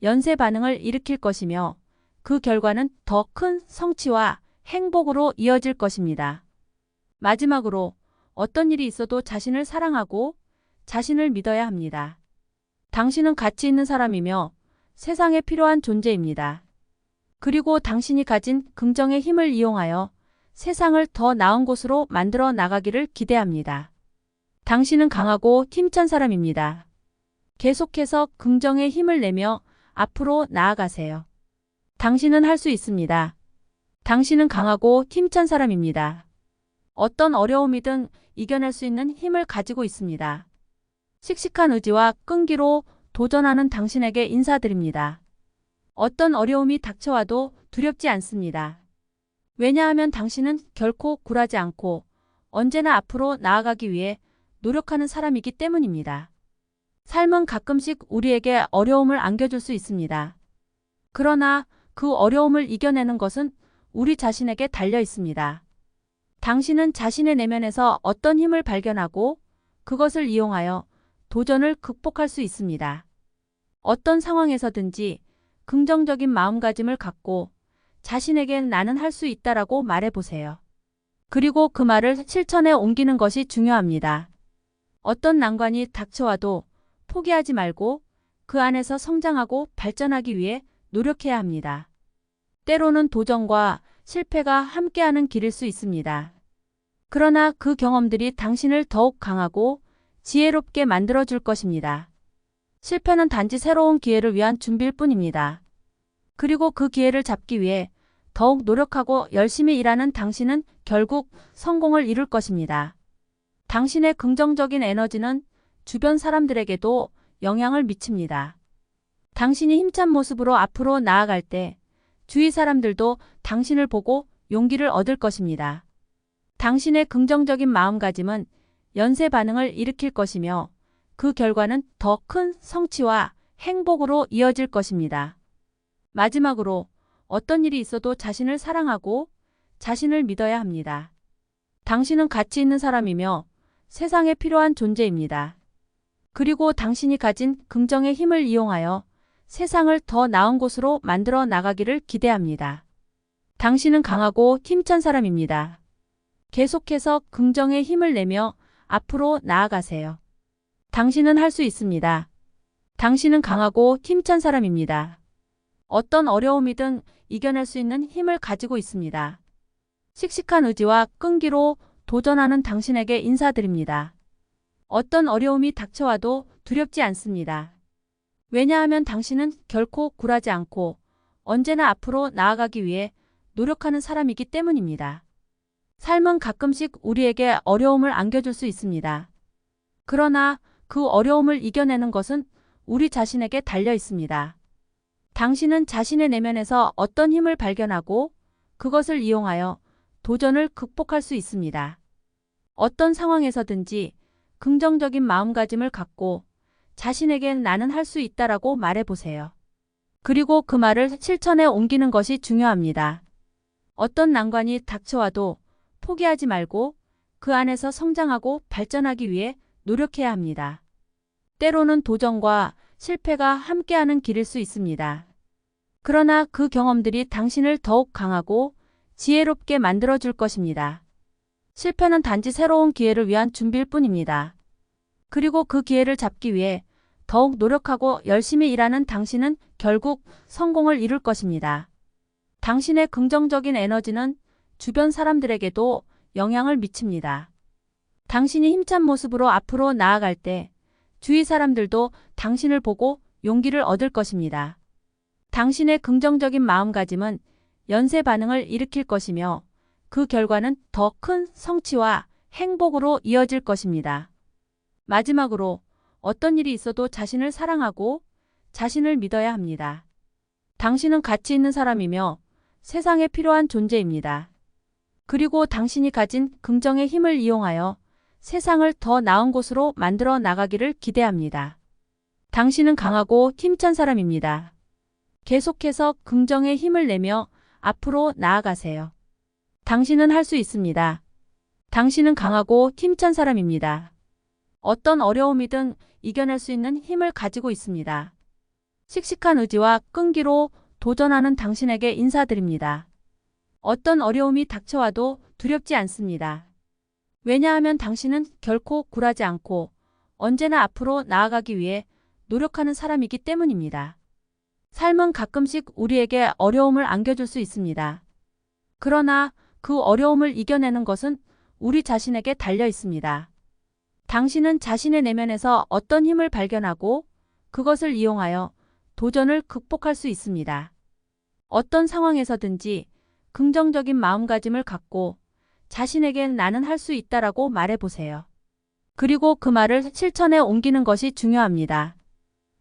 Speaker 1: 연쇄 반응을 일으킬 것이며 그 결과는 더 큰 성취와 행복으로 이어질 것입니다. 마지막으로 어떤 일이 있어도 자신을 사랑하고 자신을 믿어야 합니다. 당신은 가치 있는 사람이며 세상에 필요한 존재입니다. 그리고 당신이 가진 긍정의 힘을 이용하여 세상을 더 나은 곳으로 만들어 나가기를 기대합니다. 당신은 강하고 힘찬 사람입니다. 계속해서 긍정의 힘을 내며 앞으로 나아가세요. 당신은 할 수 있습니다. 당신은 강하고 힘찬 사람입니다. 어떤 어려움이든 이겨낼 수 있는 힘을 가지고 있습니다. 씩씩한 의지와 끈기로 도전하는 당신에게 인사드립니다. 어떤 어려움이 닥쳐와도 두렵지 않습니다. 왜냐하면 당신은 결코 굴하지 않고 언제나 앞으로 나아가기 위해 노력하는 사람이기 때문입니다. 삶은 가끔씩 우리에게 어려움을 안겨줄 수 있습니다. 그러나 그 어려움을 이겨내는 것은 우리 자신에게 달려 있습니다. 당신은 자신의 내면에서 어떤 힘을 발견하고 그것을 이용하여 도전을 극복할 수 있습니다. 어떤 상황에서든지 긍정적인 마음가짐을 갖고 자신에겐 나는 할 수 있다라고 말해보세요. 그리고 그 말을 실천에 옮기는 것이 중요합니다. 어떤 난관이 닥쳐와도 포기하지 말고 그 안에서 성장하고 발전하기 위해 노력해야 합니다. 때로는 도전과 실패가 함께하는 길일 수 있습니다. 그러나 그 경험들이 당신을 더욱 강하고 지혜롭게 만들어줄 것입니다. 실패는 단지 새로운 기회를 위한 준비일 뿐입니다. 그리고 그 기회를 잡기 위해 더욱 노력하고 열심히 일하는 당신은 결국 성공을 이룰 것입니다. 당신의 긍정적인 에너지는 주변 사람들에게도 영향을 미칩니다. 당신이 힘찬 모습으로 앞으로 나아갈 때 주위 사람들도 당신을 보고 용기를 얻을 것입니다. 당신의 긍정적인 마음가짐은 연쇄 반응을 일으킬 것이며 그 결과는 더 큰 성취와 행복으로 이어질 것입니다. 마지막으로 어떤 일이 있어도 자신을 사랑하고 자신을 믿어야 합니다. 당신은 가치 있는 사람이며 세상에 필요한 존재입니다. 그리고 당신이 가진 긍정의 힘을 이용하여 세상을 더 나은 곳으로 만들어 나가기를 기대합니다. 당신은 강하고 힘찬 사람입니다. 계속해서 긍정의 힘을 내며 앞으로 나아가세요. 당신은 할 수 있습니다. 당신은 강하고 힘찬 사람입니다. 어떤 어려움이든 이겨낼 수 있는 힘을 가지고 있습니다. 씩씩한 의지와 끈기로 도전하는 당신에게 인사드립니다. 어떤 어려움이 닥쳐와도 두렵지 않습니다. 왜냐하면 당신은 결코 굴하지 않고 언제나 앞으로 나아가기 위해 노력하는 사람이기 때문입니다. 삶은 가끔씩 우리에게 어려움을 안겨줄 수 있습니다. 그러나 그 어려움을 이겨내는 것은 우리 자신에게 달려 있습니다. 당신은 자신의 내면에서 어떤 힘을 발견하고 그것을 이용하여 도전을 극복할 수 있습니다. 어떤 상황에서든지 긍정적인 마음가짐을 갖고 자신에겐 나는 할 수 있다라고 말해보세요. 그리고 그 말을 실천에 옮기는 것이 중요합니다. 어떤 난관이 닥쳐와도 포기하지 말고 그 안에서 성장하고 발전하기 위해 노력해야 합니다. 때로는 도전과 실패가 함께하는 길일 수 있습니다. 그러나 그 경험들이 당신을 더욱 강하고 지혜롭게 만들어줄 것입니다. 실패는 단지 새로운 기회를 위한 준비일 뿐입니다. 그리고 그 기회를 잡기 위해 더욱 노력하고 열심히 일하는 당신은 결국 성공을 이룰 것입니다. 당신의 긍정적인 에너지는 주변 사람들에게도 영향을 미칩니다. 당신이 힘찬 모습으로 앞으로 나아갈 때 주위 사람들도 당신을 보고 용기를 얻을 것입니다. 당신의 긍정적인 마음가짐은 연쇄 반응을 일으킬 것이며 그 결과는 더 큰 성취와 행복으로 이어질 것입니다. 마지막으로 어떤 일이 있어도 자신을 사랑하고 자신을 믿어야 합니다. 당신은 가치 있는 사람이며 세상에 필요한 존재입니다. 그리고 당신이 가진 긍정의 힘을 이용하여 세상을 더 나은 곳으로 만들어 나가기를 기대합니다. 당신은 강하고 힘찬 사람입니다. 계속해서 긍정의 힘을 내며 앞으로 나아가세요. 당신은 할 수 있습니다. 당신은 강하고 힘찬 사람입니다. 어떤 어려움이든 이겨낼 수 있는 힘을 가지고 있습니다. 씩씩한 의지와 끈기로 도전하는 당신에게 인사드립니다. 어떤 어려움이 닥쳐와도 두렵지 않습니다. 왜냐하면 당신은 결코 굴하지 않고 언제나 앞으로 나아가기 위해 노력하는 사람이기 때문입니다. 삶은 가끔씩 우리에게 어려움을 안겨줄 수 있습니다. 그러나 그 어려움을 이겨내는 것은 우리 자신에게 달려 있습니다. 당신은 자신의 내면에서 어떤 힘을 발견하고 그것을 이용하여 도전을 극복할 수 있습니다. 어떤 상황에서든지 긍정적인 마음가짐을 갖고 자신에게 나는 할 수 있다라고 말해보세요. 그리고 그 말을 실천에 옮기는 것이 중요합니다.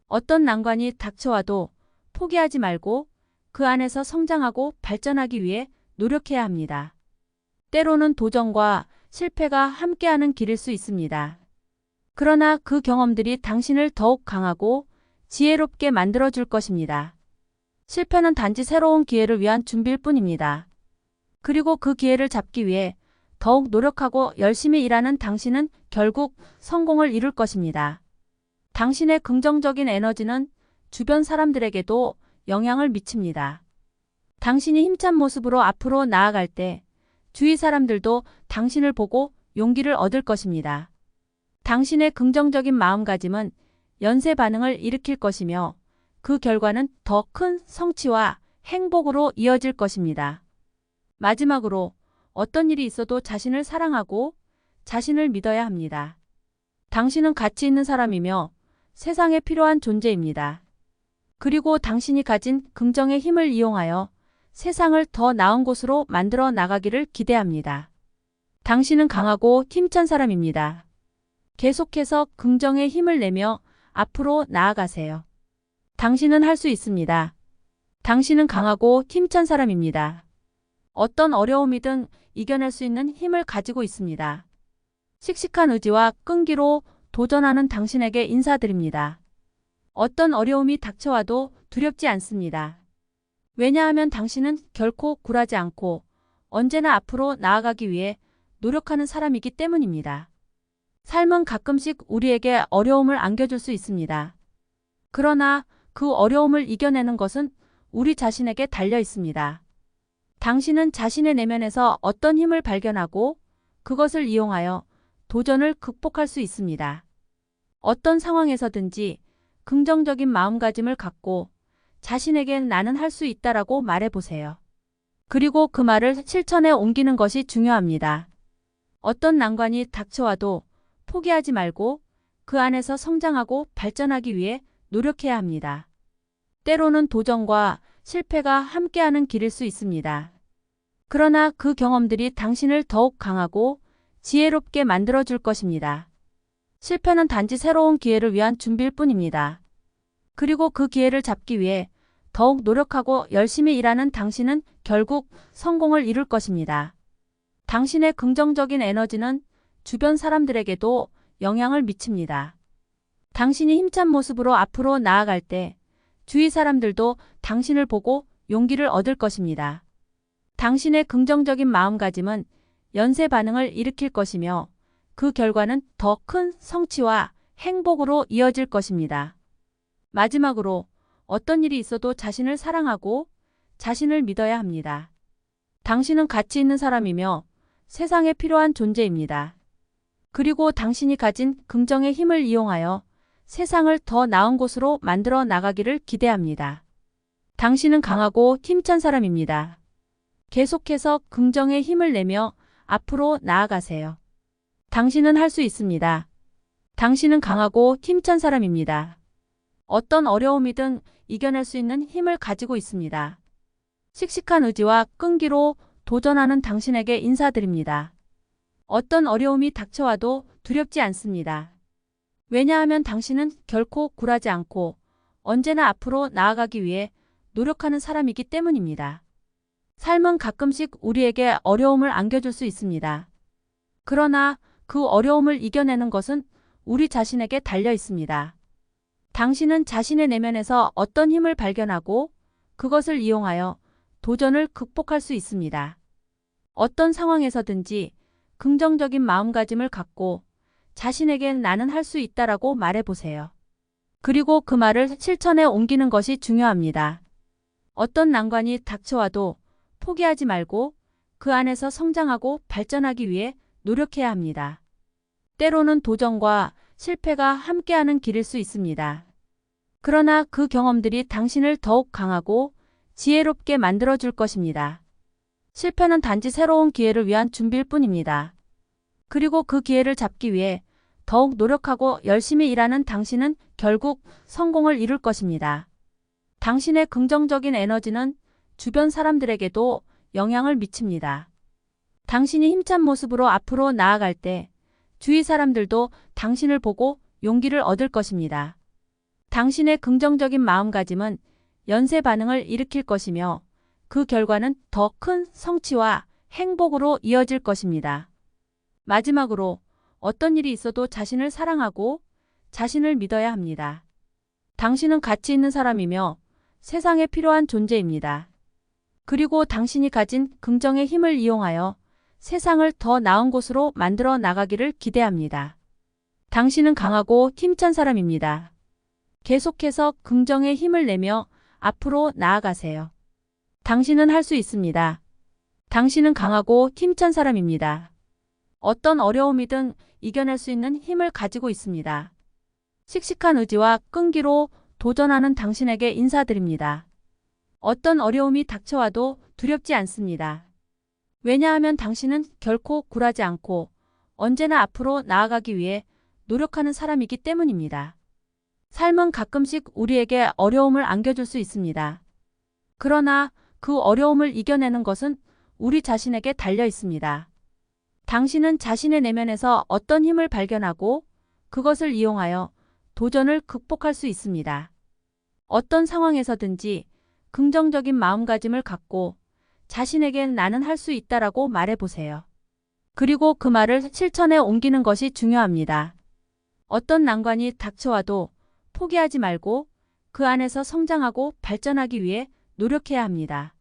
Speaker 1: 어떤 난관이 닥쳐와도 포기하지 말고 그 안에서 성장하고 발전하기 위해 노력해야 합니다. 때로는 도전과 실패가 함께하는 길일 수 있습니다. 그러나 그 경험들이 당신을 더욱 강하고 지혜롭게 만들어줄 것입니다. 실패는 단지 새로운 기회를 위한 준비일 뿐입니다. 그리고 그 기회를 잡기 위해 더욱 노력하고 열심히 일하는 당신은 결국 성공을 이룰 것입니다. 당신의 긍정적인 에너지는 주변 사람들에게도 영향을 미칩니다. 당신이 힘찬 모습으로 앞으로 나아갈 때 주위 사람들도 당신을 보고 용기를 얻을 것입니다. 당신의 긍정적인 마음가짐은 연쇄 반응을 일으킬 것이며 그 결과는 더 큰 성취와 행복으로 이어질 것입니다. 마지막으로 어떤 일이 있어도 자신을 사랑하고 자신을 믿어야 합니다. 당신은 가치 있는 사람이며 세상에 필요한 존재입니다. 그리고 당신이 가진 긍정의 힘을 이용하여 세상을 더 나은 곳으로 만들어 나가기를 기대합니다. 당신은 강하고 힘찬 사람입니다. 계속해서 긍정의 힘을 내며 앞으로 나아가세요. 당신은 할 수 있습니다. 당신은 강하고 힘찬 사람입니다. 어떤 어려움이든 이겨낼 수 있는 힘을 가지고 있습니다. 씩씩한 의지와 끈기로 도전하는 당신에게 인사드립니다. 어떤 어려움이 닥쳐와도 두렵지 않습니다. 왜냐하면 당신은 결코 굴하지 않고 언제나 앞으로 나아가기 위해 노력하는 사람이기 때문입니다. 삶은 가끔씩 우리에게 어려움을 안겨줄 수 있습니다. 그러나 그 어려움을 이겨내는 것은 우리 자신에게 달려 있습니다. 당신은 자신의 내면에서 어떤 힘을 발견하고 그것을 이용하여 도전을 극복할 수 있습니다. 어떤 상황에서든지 긍정적인 마음가짐을 갖고 자신에게 나는 할 수 있다라고 말해보세요. 그리고 그 말을 실천에 옮기는 것이 중요합니다. 어떤 난관이 닥쳐와도 포기하지 말고 그 안에서 성장하고 발전하기 위해 노력해야 합니다. 때로는 도전과 실패가 함께하는 길일 수 있습니다. 그러나 그 경험들이 당신을 더욱 강하고 지혜롭게 만들어줄 것입니다. 실패는 단지 새로운 기회를 위한 준비일 뿐입니다. 그리고 그 기회를 잡기 위해 더욱 노력하고 열심히 일하는 당신은 결국 성공을 이룰 것입니다. 당신의 긍정적인 에너지는 주변 사람들에게도 영향을 미칩니다. 당신이 힘찬 모습으로 앞으로 나아갈 때 주위 사람들도 당신을 보고 용기를 얻을 것입니다. 당신의 긍정적인 마음가짐은 연쇄 반응을 일으킬 것이며 그 결과는 더 큰 성취와 행복으로 이어질 것입니다. 마지막으로 어떤 일이 있어도 자신을 사랑하고 자신을 믿어야 합니다. 당신은 가치 있는 사람이며 세상에 필요한 존재입니다. 그리고 당신이 가진 긍정의 힘을 이용하여 세상을 더 나은 곳으로 만들어 나가기를 기대합니다. 당신은 강하고 힘찬 사람입니다. 계속해서 긍정의 힘을 내며 앞으로 나아가세요. 당신은 할 수 있습니다. 당신은 강하고 힘찬 사람입니다. 어떤 어려움이든 이겨낼 수 있는 힘을 가지고 있습니다. 씩씩한 의지와 끈기로 도전하는 당신에게 인사드립니다. 어떤 어려움이 닥쳐와도 두렵지 않습니다. 왜냐하면 당신은 결코 굴하지 않고 언제나 앞으로 나아가기 위해 노력하는 사람이기 때문입니다. 삶은 가끔씩 우리에게 어려움을 안겨줄 수 있습니다. 그러나 그 어려움을 이겨내는 것은 우리 자신에게 달려 있습니다. 당신은 자신의 내면에서 어떤 힘을 발견하고 그것을 이용하여 도전을 극복할 수 있습니다. 어떤 상황에서든지 긍정적인 마음가짐을 갖고 자신에게 나는 할 수 있다라고 말해보세요. 그리고 그 말을 실천에 옮기는 것이 중요합니다. 어떤 난관이 닥쳐와도 포기하지 말고 그 안에서 성장하고 발전하기 위해 노력해야 합니다. 때로는 도전과 실패가 함께하는 길일 수 있습니다. 그러나 그 경험들이 당신을 더욱 강하고 지혜롭게 만들어줄 것입니다. 실패는 단지 새로운 기회를 위한 준비일 뿐입니다. 그리고 그 기회를 잡기 위해 더욱 노력하고 열심히 일하는 당신은 결국 성공을 이룰 것입니다. 당신의 긍정적인 에너지는 주변 사람들에게도 영향을 미칩니다. 당신이 힘찬 모습으로 앞으로 나아갈 때 주위 사람들도 당신을 보고 용기를 얻을 것입니다. 당신의 긍정적인 마음가짐은 연쇄 반응을 일으킬 것이며 그 결과는 더 큰 성취와 행복으로 이어질 것입니다. 마지막으로 어떤 일이 있어도 자신을 사랑하고 자신을 믿어야 합니다. 당신은 가치 있는 사람이며 세상에 필요한 존재입니다. 그리고 당신이 가진 긍정의 힘을 이용하여 세상을 더 나은 곳으로 만들어 나가기를 기대합니다. 당신은 강하고 힘찬 사람입니다. 계속해서 긍정의 힘을 내며 앞으로 나아가세요. 당신은 할 수 있습니다. 당신은 강하고 힘찬 사람입니다. 어떤 어려움이든 이겨낼 수 있는 힘을 가지고 있습니다. 씩씩한 의지와 끈기로 도전하는 당신에게 인사드립니다. 어떤 어려움이 닥쳐와도 두렵지 않습니다. 왜냐하면 당신은 결코 굴하지 않고 언제나 앞으로 나아가기 위해 노력하는 사람이기 때문입니다. 삶은 가끔씩 우리에게 어려움을 안겨줄 수 있습니다. 그러나 그 어려움을 이겨내는 것은 우리 자신에게 달려 있습니다. 당신은 자신의 내면에서 어떤 힘을 발견하고 그것을 이용하여 도전을 극복할 수 있습니다. 어떤 상황에서든지 긍정적인 마음가짐을 갖고 자신에게 나는 할 수 있다라고 말해보세요. 그리고 그 말을 실천에 옮기는 것이 중요합니다. 어떤 난관이 닥쳐와도 포기하지 말고 그 안에서 성장하고 발전하기 위해 노력해야 합니다.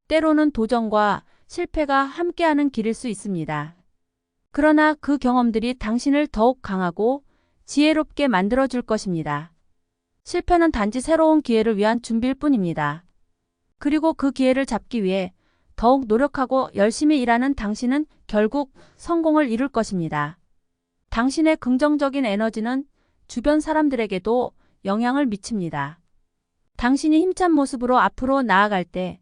Speaker 1: 때로는 도전과 실패가 함께하는 길일 수 있습니다. 그러나 그 경험들이 당신을 더욱 강하고 지혜롭게 만들어줄 것입니다. 실패는 단지 새로운 기회를 위한 준비일 뿐입니다. 그리고 그 기회를 잡기 위해 더욱 노력하고 열심히 일하는 당신은 결국 성공을 이룰 것입니다. 당신의 긍정적인 에너지는 주변 사람들에게도 영향을 미칩니다. 당신이 힘찬 모습으로 앞으로 나아갈 때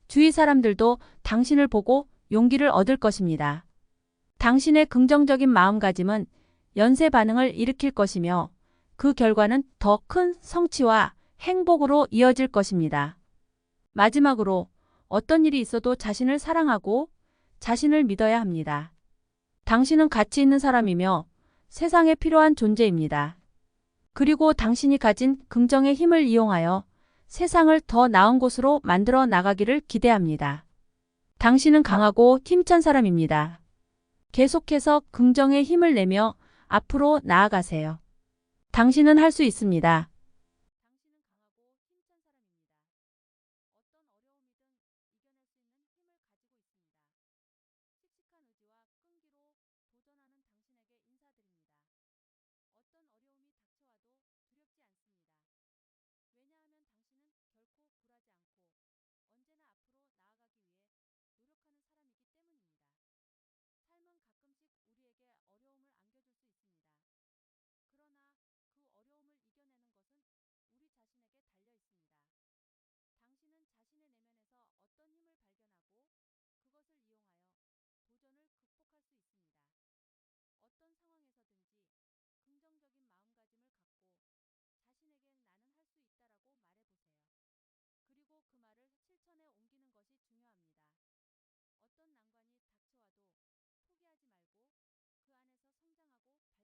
Speaker 1: 주위 사람들도 당신을 보고 용기를 얻을 것입니다. 당신의 긍정적인 마음가짐은 연쇄 반응을 일으킬 것이며 그 결과는 더 큰 성취와 행복으로 이어질 것입니다. 마지막으로 어떤 일이 있어도 자신을 사랑하고 자신을 믿어야 합니다. 당신은 가치 있는 사람이며 세상에 필요한 존재입니다. 그리고 당신이 가진 긍정의 힘을 이용하여 세상을 더 나은 곳으로 만들어 나가기를 기대합니다. 당신은 강하고 힘찬 사람입니다. 계속해서 긍정의 힘을 내며 앞으로 나아가세요. 당신은 할 수 있습니다. 당신은 강하고 힘찬 사람입니다. 어떤 어려움이든 이겨낼 수 있는 힘을 가지고 있습니다. 씩씩한 의지와 끈기로 도전하는 당신에게 인사드립니다. 어떤 어려움이 닥쳐와도 두렵지 않습니다. 왜냐하면 당신은 결코 굴하지 않고 언제나 앞으로 나아가기 위해 노력하는 사람이기 때문입니다. 삶은 가끔씩 우리에게 어려움을 안겨줄 수 있습니다. 그러나 그 어려움을 이겨내는 것은 우리 자신에게 달려 있습니다. 당신은 자신의 내면에서 어떤 힘을 발견하고 그것을 이용하여 도전을 극복할 수 있습니다. 어떤 상황에서든지 긍정적인 마음가짐을 갖고 자신에게 나는 할 수 있다라고 말해보세요. 그리고 그 말을 실천에 옮기는 것이 중요합니다. 어떤 난관이 닥쳐와도 포기하지 말고 그 안에서 성장하고 발전하기 위해 노력해야 합니다. 때로는 도전과 실패가 함께하는 길일 수 있습니다. 그러나 그 경험들이 당신을 더욱 강하고 지혜롭게 만들어줄 것입니다. 실패는 단지 새로운 기회를 위한 준비일 뿐입니다. 그리고 그 기회를 잡기 위해 더욱 노력하고 열심히 일하는 당신은 결국 성공을 이룰 것입니다. 당신의 긍정적인 에너지는 주변 사람들에게도 영향을 미칩니다.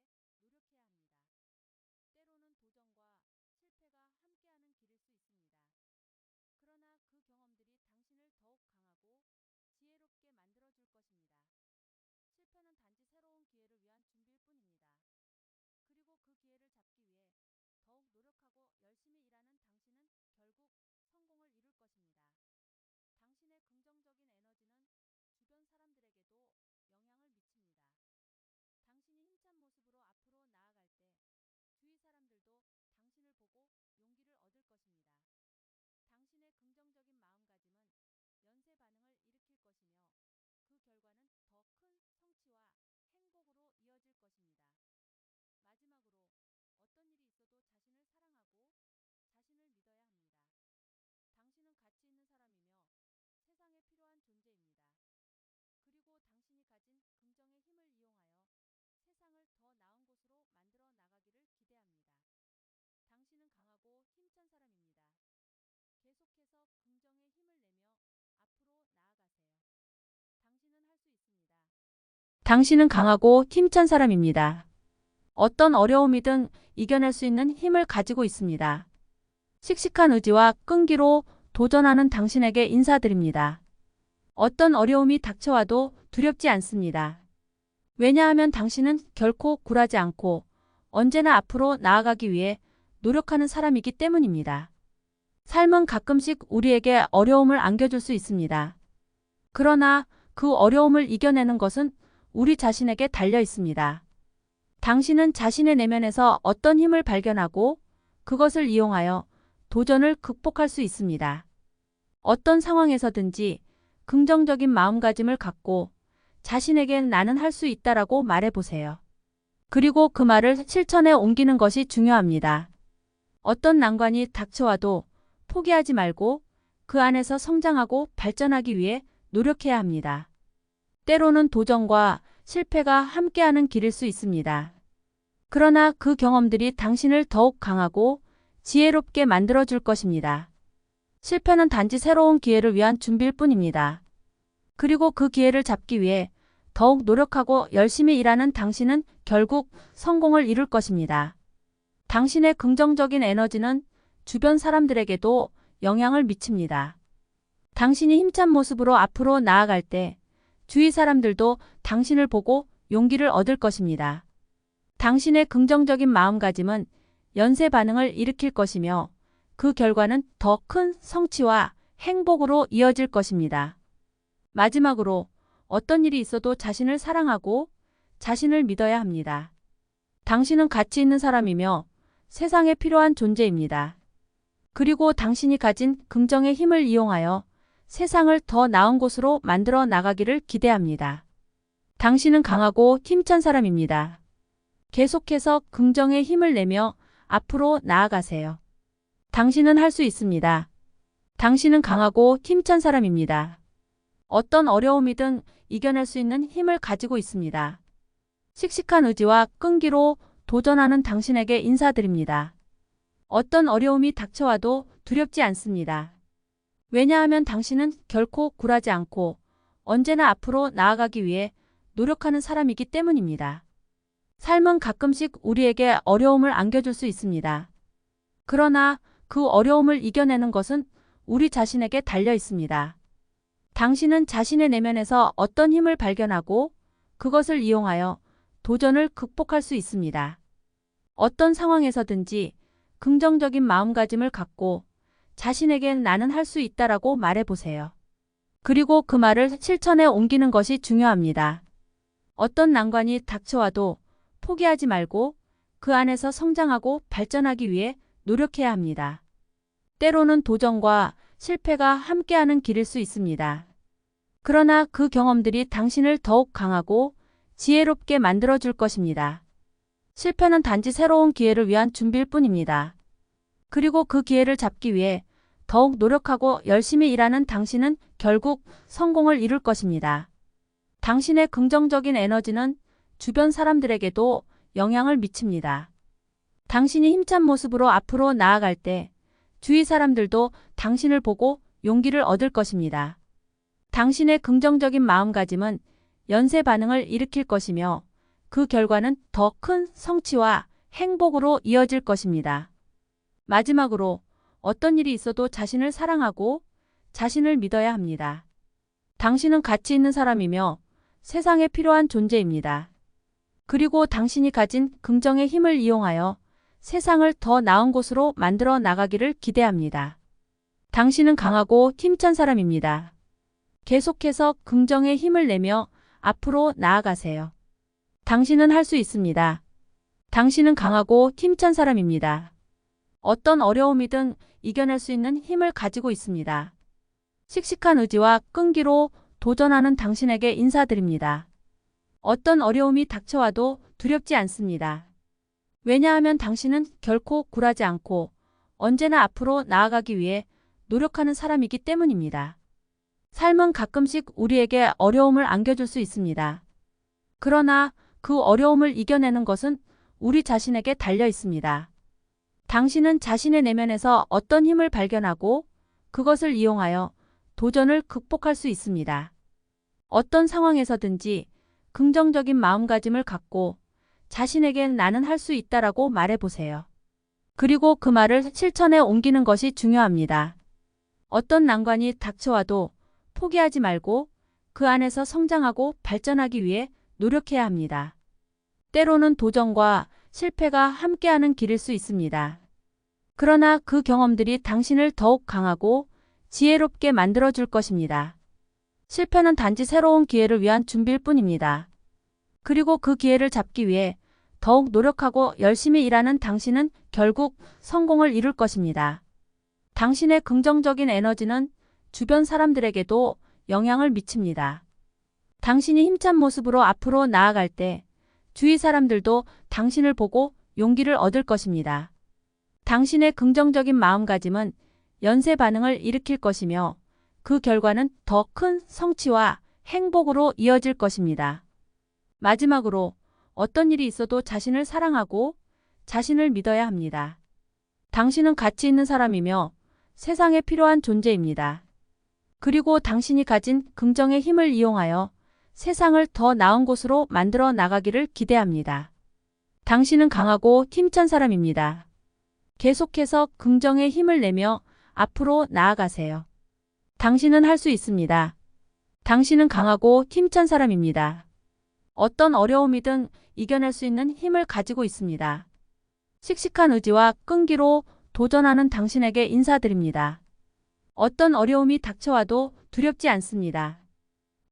Speaker 1: 당신이 힘찬 모습으로 앞으로 나아갈 때 주위 사람들도 당신을 보고 용기를 얻을 것입니다. 당신의 긍정적인 마음가짐은 연쇄 반응을 일으킬 것이며 그 결과는 더 큰 성취와 행복으로 이어질 것입니다. 마지막으로 어떤 일이 있어도 자신을 사랑하고 자신을 믿어야 합니다. 당신은 가치 있는 사람이며 세상에 필요한 존재입니다. 그리고 당신이 가진 긍정의 힘을 이용하여 세상을 더 나은 강하고 힘찬 사람입니다. 계속해서 긍정의 힘을 내며 앞으로 나아가세요. 당신은 할 수 있습니다. 당신은 강하고 힘찬 사람입니다. 어떤 어려움이든 이겨낼 수 있는 힘을 가지고 있습니다. 씩씩한 의지와 끈기로 도전하는 당신에게 인사드립니다. 어떤 어려움이 닥쳐와도 두렵지 않습니다. 왜냐하면 당신은 결코 굴하지 않고 언제나 앞으로 나아가기 위해 노력하는 사람이기 때문입니다. 삶은 가끔씩 우리에게 어려움을 안겨줄 수 있습니다. 그러나 그 어려움을 이겨내는 것은 우리 자신에게 달려 있습니다. 당신은 자신의 내면에서 어떤 힘을 발견하고 그것을 이용하여 도전을 극복할 수 있습니다. 어떤 상황에서든지 긍정적인 마음가짐을 갖고 자신에게 나는 할 수 있다라고 말해보세요. 그리고 그 말을 실천에 옮기는 것이 중요합니다. 어떤 난관이 닥쳐와도 포기하지 말고 그 안에서 성장하고 발전하기 위해 노력해야 합니다. 때로는 도전과 실패가 함께하는 길일 수 있습니다. 그러나 그 경험들이 당신을 더욱 강하고 지혜롭게 만들어줄 것입니다. 실패는 단지 새로운 기회를 위한 준비일 뿐입니다. 그리고 그 기회를 잡기 위해 더욱 노력하고 열심히 일하는 당신은 결국 성공을 이룰 것입니다. 당신의 긍정적인 에너지는 주변 사람들에게도 영향을 미칩니다. 당신이 힘찬 모습으로 앞으로 나아갈 때 주위 사람들도 당신을 보고 용기를 얻을 것입니다. 당신의 긍정적인 마음가짐은 연쇄 반응을 일으킬 것이며 그 결과는 더 큰 성취와 행복으로 이어질 것입니다. 마지막으로 어떤 일이 있어도 자신을 사랑하고 자신을 믿어야 합니다. 당신은 가치 있는 사람이며 세상에 필요한 존재입니다. 그리고 당신이 가진 긍정의 힘을 이용하여 세상을 더 나은 곳으로 만들어 나가기를 기대합니다. 당신은 강하고 힘찬 사람입니다. 계속해서 긍정의 힘을 내며 앞으로 나아가세요. 당신은 할 수 있습니다. 당신은 강하고 힘찬 사람입니다. 어떤 어려움이든 이겨낼 수 있는 힘을 가지고 있습니다. 씩씩한 의지와 끈기로 도전하는 당신에게 인사드립니다. 어떤 어려움이 닥쳐와도 두렵지 않습니다. 왜냐하면 당신은 결코 굴하지 않고 언제나 앞으로 나아가기 위해 노력하는 사람이기 때문입니다. 삶은 가끔씩 우리에게 어려움을 안겨줄 수 있습니다. 그러나 그 어려움을 이겨내는 것은 우리 자신에게 달려 있습니다. 당신은 자신의 내면에서 어떤 힘을 발견하고 그것을 이용하여 도전을 극복할 수 있습니다. 어떤 상황에서든지 긍정적인 마음가짐을 갖고 자신에게 나는 할 수 있다라고 말해보세요. 그리고 그 말을 실천에 옮기는 것이 중요합니다. 어떤 난관이 닥쳐와도 포기하지 말고 그 안에서 성장하고 발전하기 위해 노력해야 합니다. 때로는 도전과 실패가 함께하는 길일 수 있습니다. 그러나 그 경험들이 당신을 더욱 강하고 지혜롭게 만들어줄 것입니다. 실패는 단지 새로운 기회를 위한 준비일 뿐입니다. 그리고 그 기회를 잡기 위해 더욱 노력하고 열심히 일하는 당신은 결국 성공을 이룰 것입니다. 당신의 긍정적인 에너지는 주변 사람들에게도 영향을 미칩니다. 당신이 힘찬 모습으로 앞으로 나아갈 때 주위 사람들도 당신을 보고 용기를 얻을 것입니다. 당신의 긍정적인 마음가짐은 연쇄 반응을 일으킬 것이며 그 결과는 더 큰 성취와 행복으로 이어질 것입니다. 마지막으로 어떤 일이 있어도 자신을 사랑하고 자신을 믿어야 합니다. 당신은 가치 있는 사람이며 세상에 필요한 존재입니다. 그리고 당신이 가진 긍정의 힘을 이용하여 세상을 더 나은 곳으로 만들어 나가기를 기대합니다. 당신은 강하고 힘찬 사람입니다. 계속해서 긍정의 힘을 내며 앞으로 나아가세요. 당신은 할 수 있습니다. 당신은 강하고 힘찬 사람입니다. 어떤 어려움이든 이겨낼 수 있는 힘을 가지고 있습니다. 씩씩한 의지와 끈기로 도전하는 당신에게 인사드립니다. 어떤 어려움이 닥쳐와도 두렵지 않습니다. 왜냐하면 당신은 결코 굴하지 않고 언제나 앞으로 나아가기 위해 노력하는 사람이기 때문입니다. 삶은 가끔씩 우리에게 어려움을 안겨줄 수 있습니다. 그러나 그 어려움을 이겨내는 것은 우리 자신에게 달려 있습니다. 당신은 자신의 내면에서 어떤 힘을 발견하고 그것을 이용하여 도전을 극복할 수 있습니다. 어떤 상황에서든지 긍정적인 마음가짐을 갖고 자신에게 나는 할 수 있다라고 말해보세요. 그리고 그 말을 실천에 옮기는 것이 중요합니다. 어떤 난관이 닥쳐와도 포기하지 말고 그 안에서 성장하고 발전하기 위해 노력해야 합니다. 때로는 도전과 실패가 함께하는 길일 수 있습니다. 그러나 그 경험들이 당신을 더욱 강하고 지혜롭게 만들어줄 것입니다. 실패는 단지 새로운 기회를 위한 준비일 뿐입니다. 그리고 그 기회를 잡기 위해 더욱 노력하고 열심히 일하는 당신은 결국 성공을 이룰 것입니다. 당신의 긍정적인 에너지는 주변 사람들에게도 영향을 미칩니다. 당신이 힘찬 모습으로 앞으로 나아갈 때 주위 사람들도 당신을 보고 용기를 얻을 것입니다. 당신의 긍정적인 마음가짐은 연쇄 반응을 일으킬 것이며 그 결과는 더 큰 성취와 행복으로 이어질 것입니다. 마지막으로 어떤 일이 있어도 자신을 사랑하고 자신을 믿어야 합니다. 당신은 가치 있는 사람이며 세상에 필요한 존재입니다. 그리고 당신이 가진 긍정의 힘을 이용하여 세상을 더 나은 곳으로 만들어 나가기를 기대합니다. 당신은 강하고 힘찬 사람입니다. 계속해서 긍정의 힘을 내며 앞으로 나아가세요. 당신은 할 수 있습니다. 당신은 강하고 힘찬 사람입니다. 어떤 어려움이든 이겨낼 수 있는 힘을 가지고 있습니다. 씩씩한 의지와 끈기로 도전하는 당신에게 인사드립니다. 어떤 어려움이 닥쳐와도 두렵지 않습니다.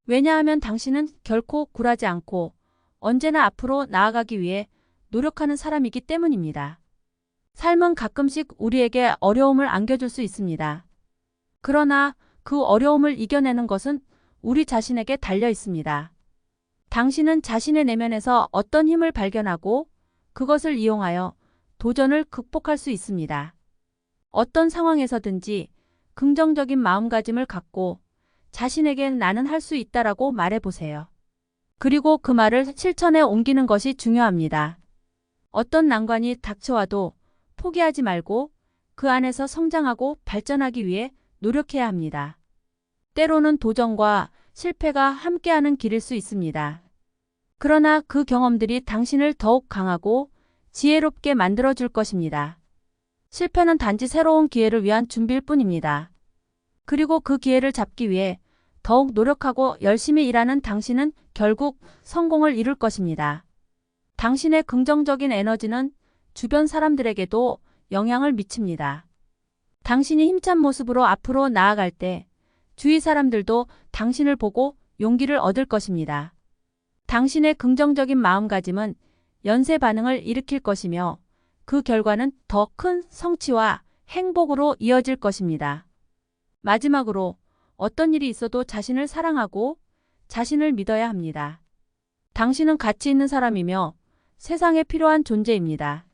Speaker 1: 왜냐하면 당신은 결코 굴하지 않고 언제나 앞으로 나아가기 위해 노력하는 사람이기 때문입니다. 삶은 가끔씩 우리에게 어려움을 안겨줄 수 있습니다. 그러나 그 어려움을 이겨내는 것은 우리 자신에게 달려 있습니다. 당신은 자신의 내면에서 어떤 힘을 발견하고 그것을 이용하여 도전을 극복할 수 있습니다. 어떤 상황에서든지 긍정적인 마음가짐을 갖고 자신에게 나는 할 수 있다라고 말해보세요. 그리고 그 말을 실천에 옮기는 것이 중요합니다. 어떤 난관이 닥쳐와도 포기하지 말고 그 안에서 성장하고 발전하기 위해 노력해야 합니다. 때로는 도전과 실패가 함께하는 길일 수 있습니다. 그러나 그 경험들이 당신을 더욱 강하고 지혜롭게 만들어줄 것입니다. 실패는 단지 새로운 기회를 위한 준비일 뿐입니다. 그리고 그 기회를 잡기 위해 더욱 노력하고 열심히 일하는 당신은 결국 성공을 이룰 것입니다. 당신의 긍정적인 에너지는 주변 사람들에게도 영향을 미칩니다. 당신이 힘찬 모습으로 앞으로 나아갈 때 주위 사람들도 당신을 보고 용기를 얻을 것입니다. 당신의 긍정적인 마음가짐은 연쇄 반응을 일으킬 것이며 그 결과는 더 큰 성취와 행복으로 이어질 것입니다. 마지막으로 어떤 일이 있어도 자신을 사랑하고 자신을 믿어야 합니다. 당신은 가치 있는 사람이며 세상에 필요한 존재입니다.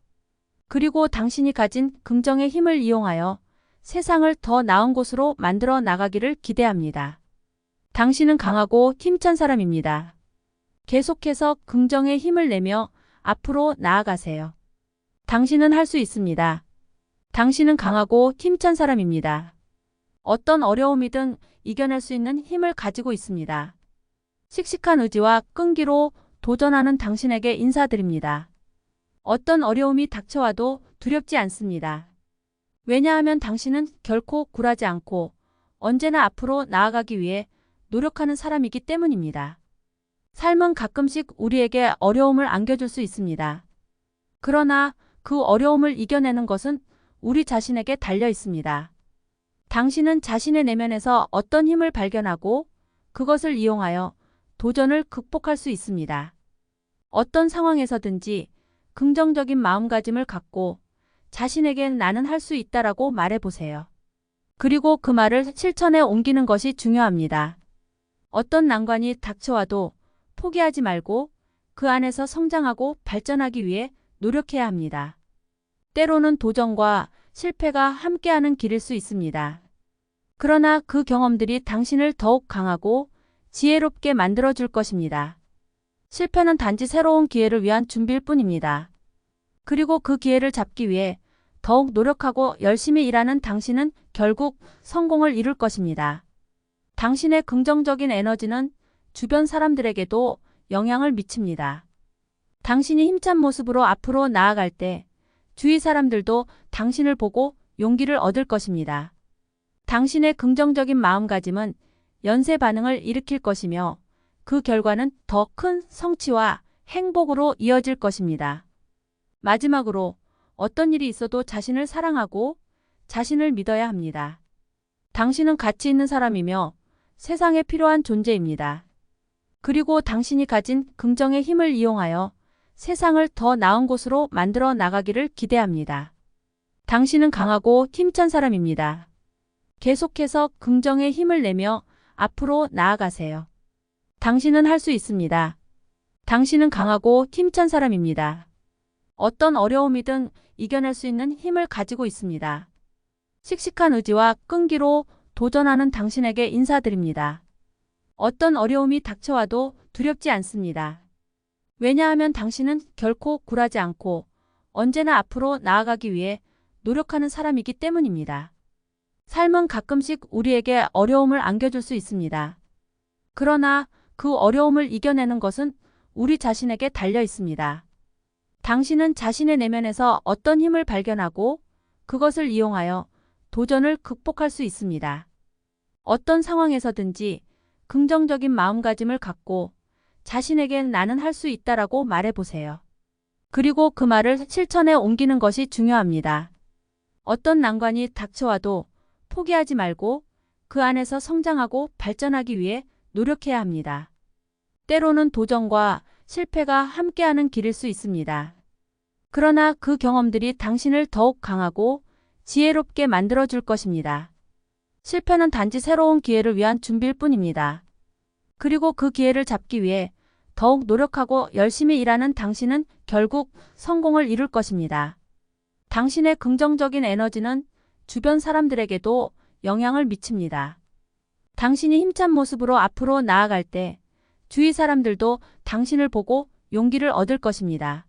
Speaker 1: 그리고 당신이 가진 긍정의 힘을 이용하여 세상을 더 나은 곳으로 만들어 나가기를 기대합니다. 당신은 강하고 힘찬 사람입니다. 계속해서 긍정의 힘을 내며 앞으로 나아가세요. 당신은 할 수 있습니다. 당신은 강하고 힘찬 사람입니다. 어떤 어려움이든 이겨낼 수 있는 힘을 가지고 있습니다. 씩씩한 의지와 끈기로 도전하는 당신에게 인사드립니다. 어떤 어려움이 닥쳐와도 두렵지 않습니다. 왜냐하면 당신은 결코 굴하지 않고 언제나 앞으로 나아가기 위해 노력하는 사람이기 때문입니다. 삶은 가끔씩 우리에게 어려움을 안겨줄 수 있습니다. 그러나 그 어려움을 이겨내는 것은 우리 자신에게 달려 있습니다. 당신은 자신의 내면에서 어떤 힘을 발견하고 그것을 이용하여 도전을 극복할 수 있습니다. 어떤 상황에서든지 긍정적인 마음가짐을 갖고 자신에게 나는 할 수 있다라고 말해보세요. 그리고 그 말을 실천에 옮기는 것이 중요합니다. 어떤 난관이 닥쳐와도 포기하지 말고 그 안에서 성장하고 발전하기 위해 노력해야 합니다. 때로는 도전과 실패가 함께하는 길일 수 있습니다. 그러나 그 경험들이 당신을 더욱 강하고 지혜롭게 만들어줄 것입니다. 실패는 단지 새로운 기회를 위한 준비일 뿐입니다. 그리고 그 기회를 잡기 위해 더욱 노력하고 열심히 일하는 당신은 결국 성공을 이룰 것입니다. 당신의 긍정적인 에너지는 주변 사람들에게도 영향을 미칩니다. 당신이 힘찬 모습으로 앞으로 나아갈 때 주위 사람들도 당신을 보고 용기를 얻을 것입니다. 당신의 긍정적인 마음가짐은 연쇄 반응을 일으킬 것이며 그 결과는 더 큰 성취와 행복으로 이어질 것입니다. 마지막으로 어떤 일이 있어도 자신을 사랑하고 자신을 믿어야 합니다. 당신은 가치 있는 사람이며 세상에 필요한 존재입니다. 그리고 당신이 가진 긍정의 힘을 이용하여 세상을 더 나은 곳으로 만들어 나가기를 기대합니다. 당신은 강하고 힘찬 사람입니다. 계속해서 긍정의 힘을 내며 앞으로 나아가세요. 당신은 할 수 있습니다. 당신은 강하고 힘찬 사람입니다. 어떤 어려움이든 이겨낼 수 있는 힘을 가지고 있습니다. 씩씩한 의지와 끈기로 도전하는 당신에게 인사드립니다. 어떤 어려움이 닥쳐와도 두렵지 않습니다. 왜냐하면 당신은 결코 굴하지 않고 언제나 앞으로 나아가기 위해 노력하는 사람이기 때문입니다. 삶은 가끔씩 우리에게 어려움을 안겨줄 수 있습니다. 그러나 그 어려움을 이겨내는 것은 우리 자신에게 달려 있습니다. 당신은 자신의 내면에서 어떤 힘을 발견하고 그것을 이용하여 도전을 극복할 수 있습니다. 어떤 상황에서든지 긍정적인 마음가짐을 갖고 자신에게 나는 할 수 있다라고 말해보세요. 그리고 그 말을 실천에 옮기는 것이 중요합니다. 어떤 난관이 닥쳐와도 포기하지 말고 그 안에서 성장하고 발전하기 위해 노력해야 합니다. 때로는 도전과 실패가 함께하는 길일 수 있습니다. 그러나 그 경험들이 당신을 더욱 강하고 지혜롭게 만들어줄 것입니다. 실패는 단지 새로운 기회를 위한 준비일 뿐입니다. 그리고 그 기회를 잡기 위해 더욱 노력하고 열심히 일하는 당신은 결국 성공을 이룰 것입니다. 당신의 긍정적인 에너지는 주변 사람들에게도 영향을 미칩니다. 당신이 힘찬 모습으로 앞으로 나아갈 때 주위 사람들도 당신을 보고 용기를 얻을 것입니다.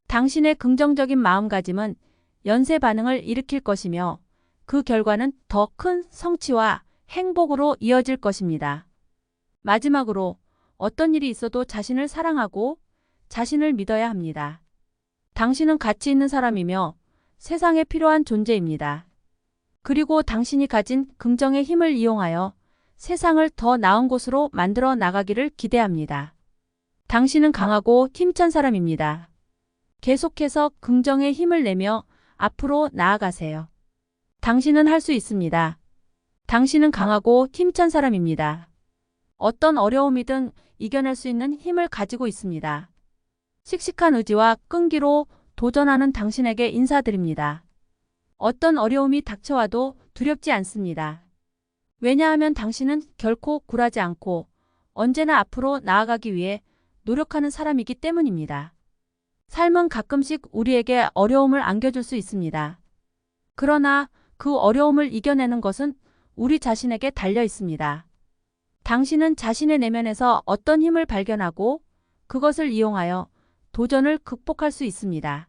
Speaker 1: 당신의 긍정적인 마음가짐은 연쇄 반응을 일으킬 것이며 그 결과는 더 큰 성취와 행복으로 이어질 것입니다. 마지막으로 어떤 일이 있어도 자신을 사랑하고 자신을 믿어야 합니다. 당신은 가치 있는 사람이며 세상에 필요한 존재입니다. 그리고 당신이 가진 긍정의 힘을 이용하여 세상을 더 나은 곳으로 만들어 나가기를 기대합니다. 당신은 강하고 힘찬 사람입니다. 계속해서 긍정의 힘을 내며 앞으로 나아가세요. 당신은 할 수 있습니다. 당신은 강하고 힘찬 사람입니다. 어떤 어려움이든 이겨낼 수 있는 힘을 가지고 있습니다. 씩씩한 의지와 끈기로 도전하는 당신에게 인사드립니다. 어떤 어려움이 닥쳐와도 두렵지 않습니다. 왜냐하면 당신은 결코 굴하지 않고 언제나 앞으로 나아가기 위해 노력하는 사람이기 때문입니다. 삶은 가끔씩 우리에게 어려움을 안겨줄 수 있습니다. 그러나 그 어려움을 이겨내는 것은 우리 자신에게 달려 있습니다. 당신은 자신의 내면에서 어떤 힘을 발견하고 그것을 이용하여 도전을 극복할 수 있습니다.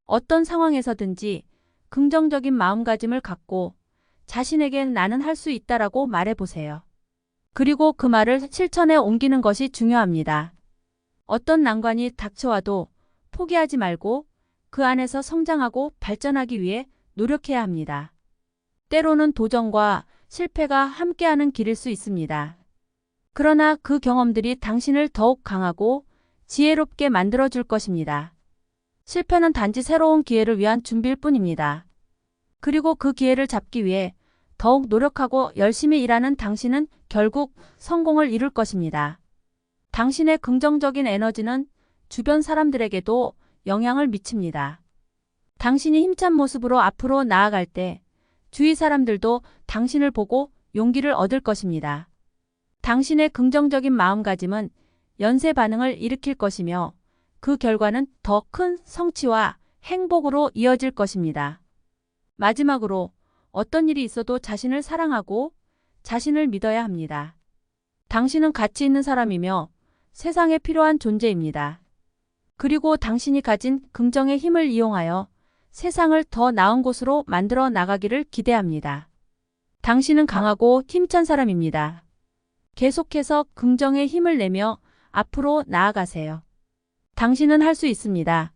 Speaker 1: 어떤 상황에서든지 긍정적인 마음가짐을 갖고 자신에게 나는 할 수 있다라고 말해보세요. 그리고 그 말을 실천에 옮기는 것이 중요합니다. 어떤 난관이 닥쳐와도 포기하지 말고 그 안에서 성장하고 발전하기 위해 노력해야 합니다. 때로는 도전과 실패가 함께하는 길일 수 있습니다. 그러나 그 경험들이 당신을 더욱 강하고 지혜롭게 만들어줄 것입니다. 실패는 단지 새로운 기회를 위한 준비일 뿐입니다. 그리고 그 기회를 잡기 위해 더욱 노력하고 열심히 일하는 당신은 결국 성공을 이룰 것입니다. 당신의 긍정적인 에너지는 주변 사람들에게도 영향을 미칩니다. 당신이 힘찬 모습으로 앞으로 나아갈 때 주위 사람들도 당신을 보고 용기를 얻을 것입니다. 당신의 긍정적인 마음가짐은 연쇄 반응을 일으킬 것이며 그 결과는 더 큰 성취와 행복으로 이어질 것입니다. 마지막으로 어떤 일이 있어도 자신을 사랑하고 자신을 믿어야 합니다. 당신은 가치 있는 사람이며 세상에 필요한 존재입니다. 그리고 당신이 가진 긍정의 힘을 이용하여 세상을 더 나은 곳으로 만들어 나가기를 기대합니다. 당신은 강하고 힘찬 사람입니다. 계속해서 긍정의 힘을 내며 앞으로 나아가세요. 당신은 할 수 있습니다.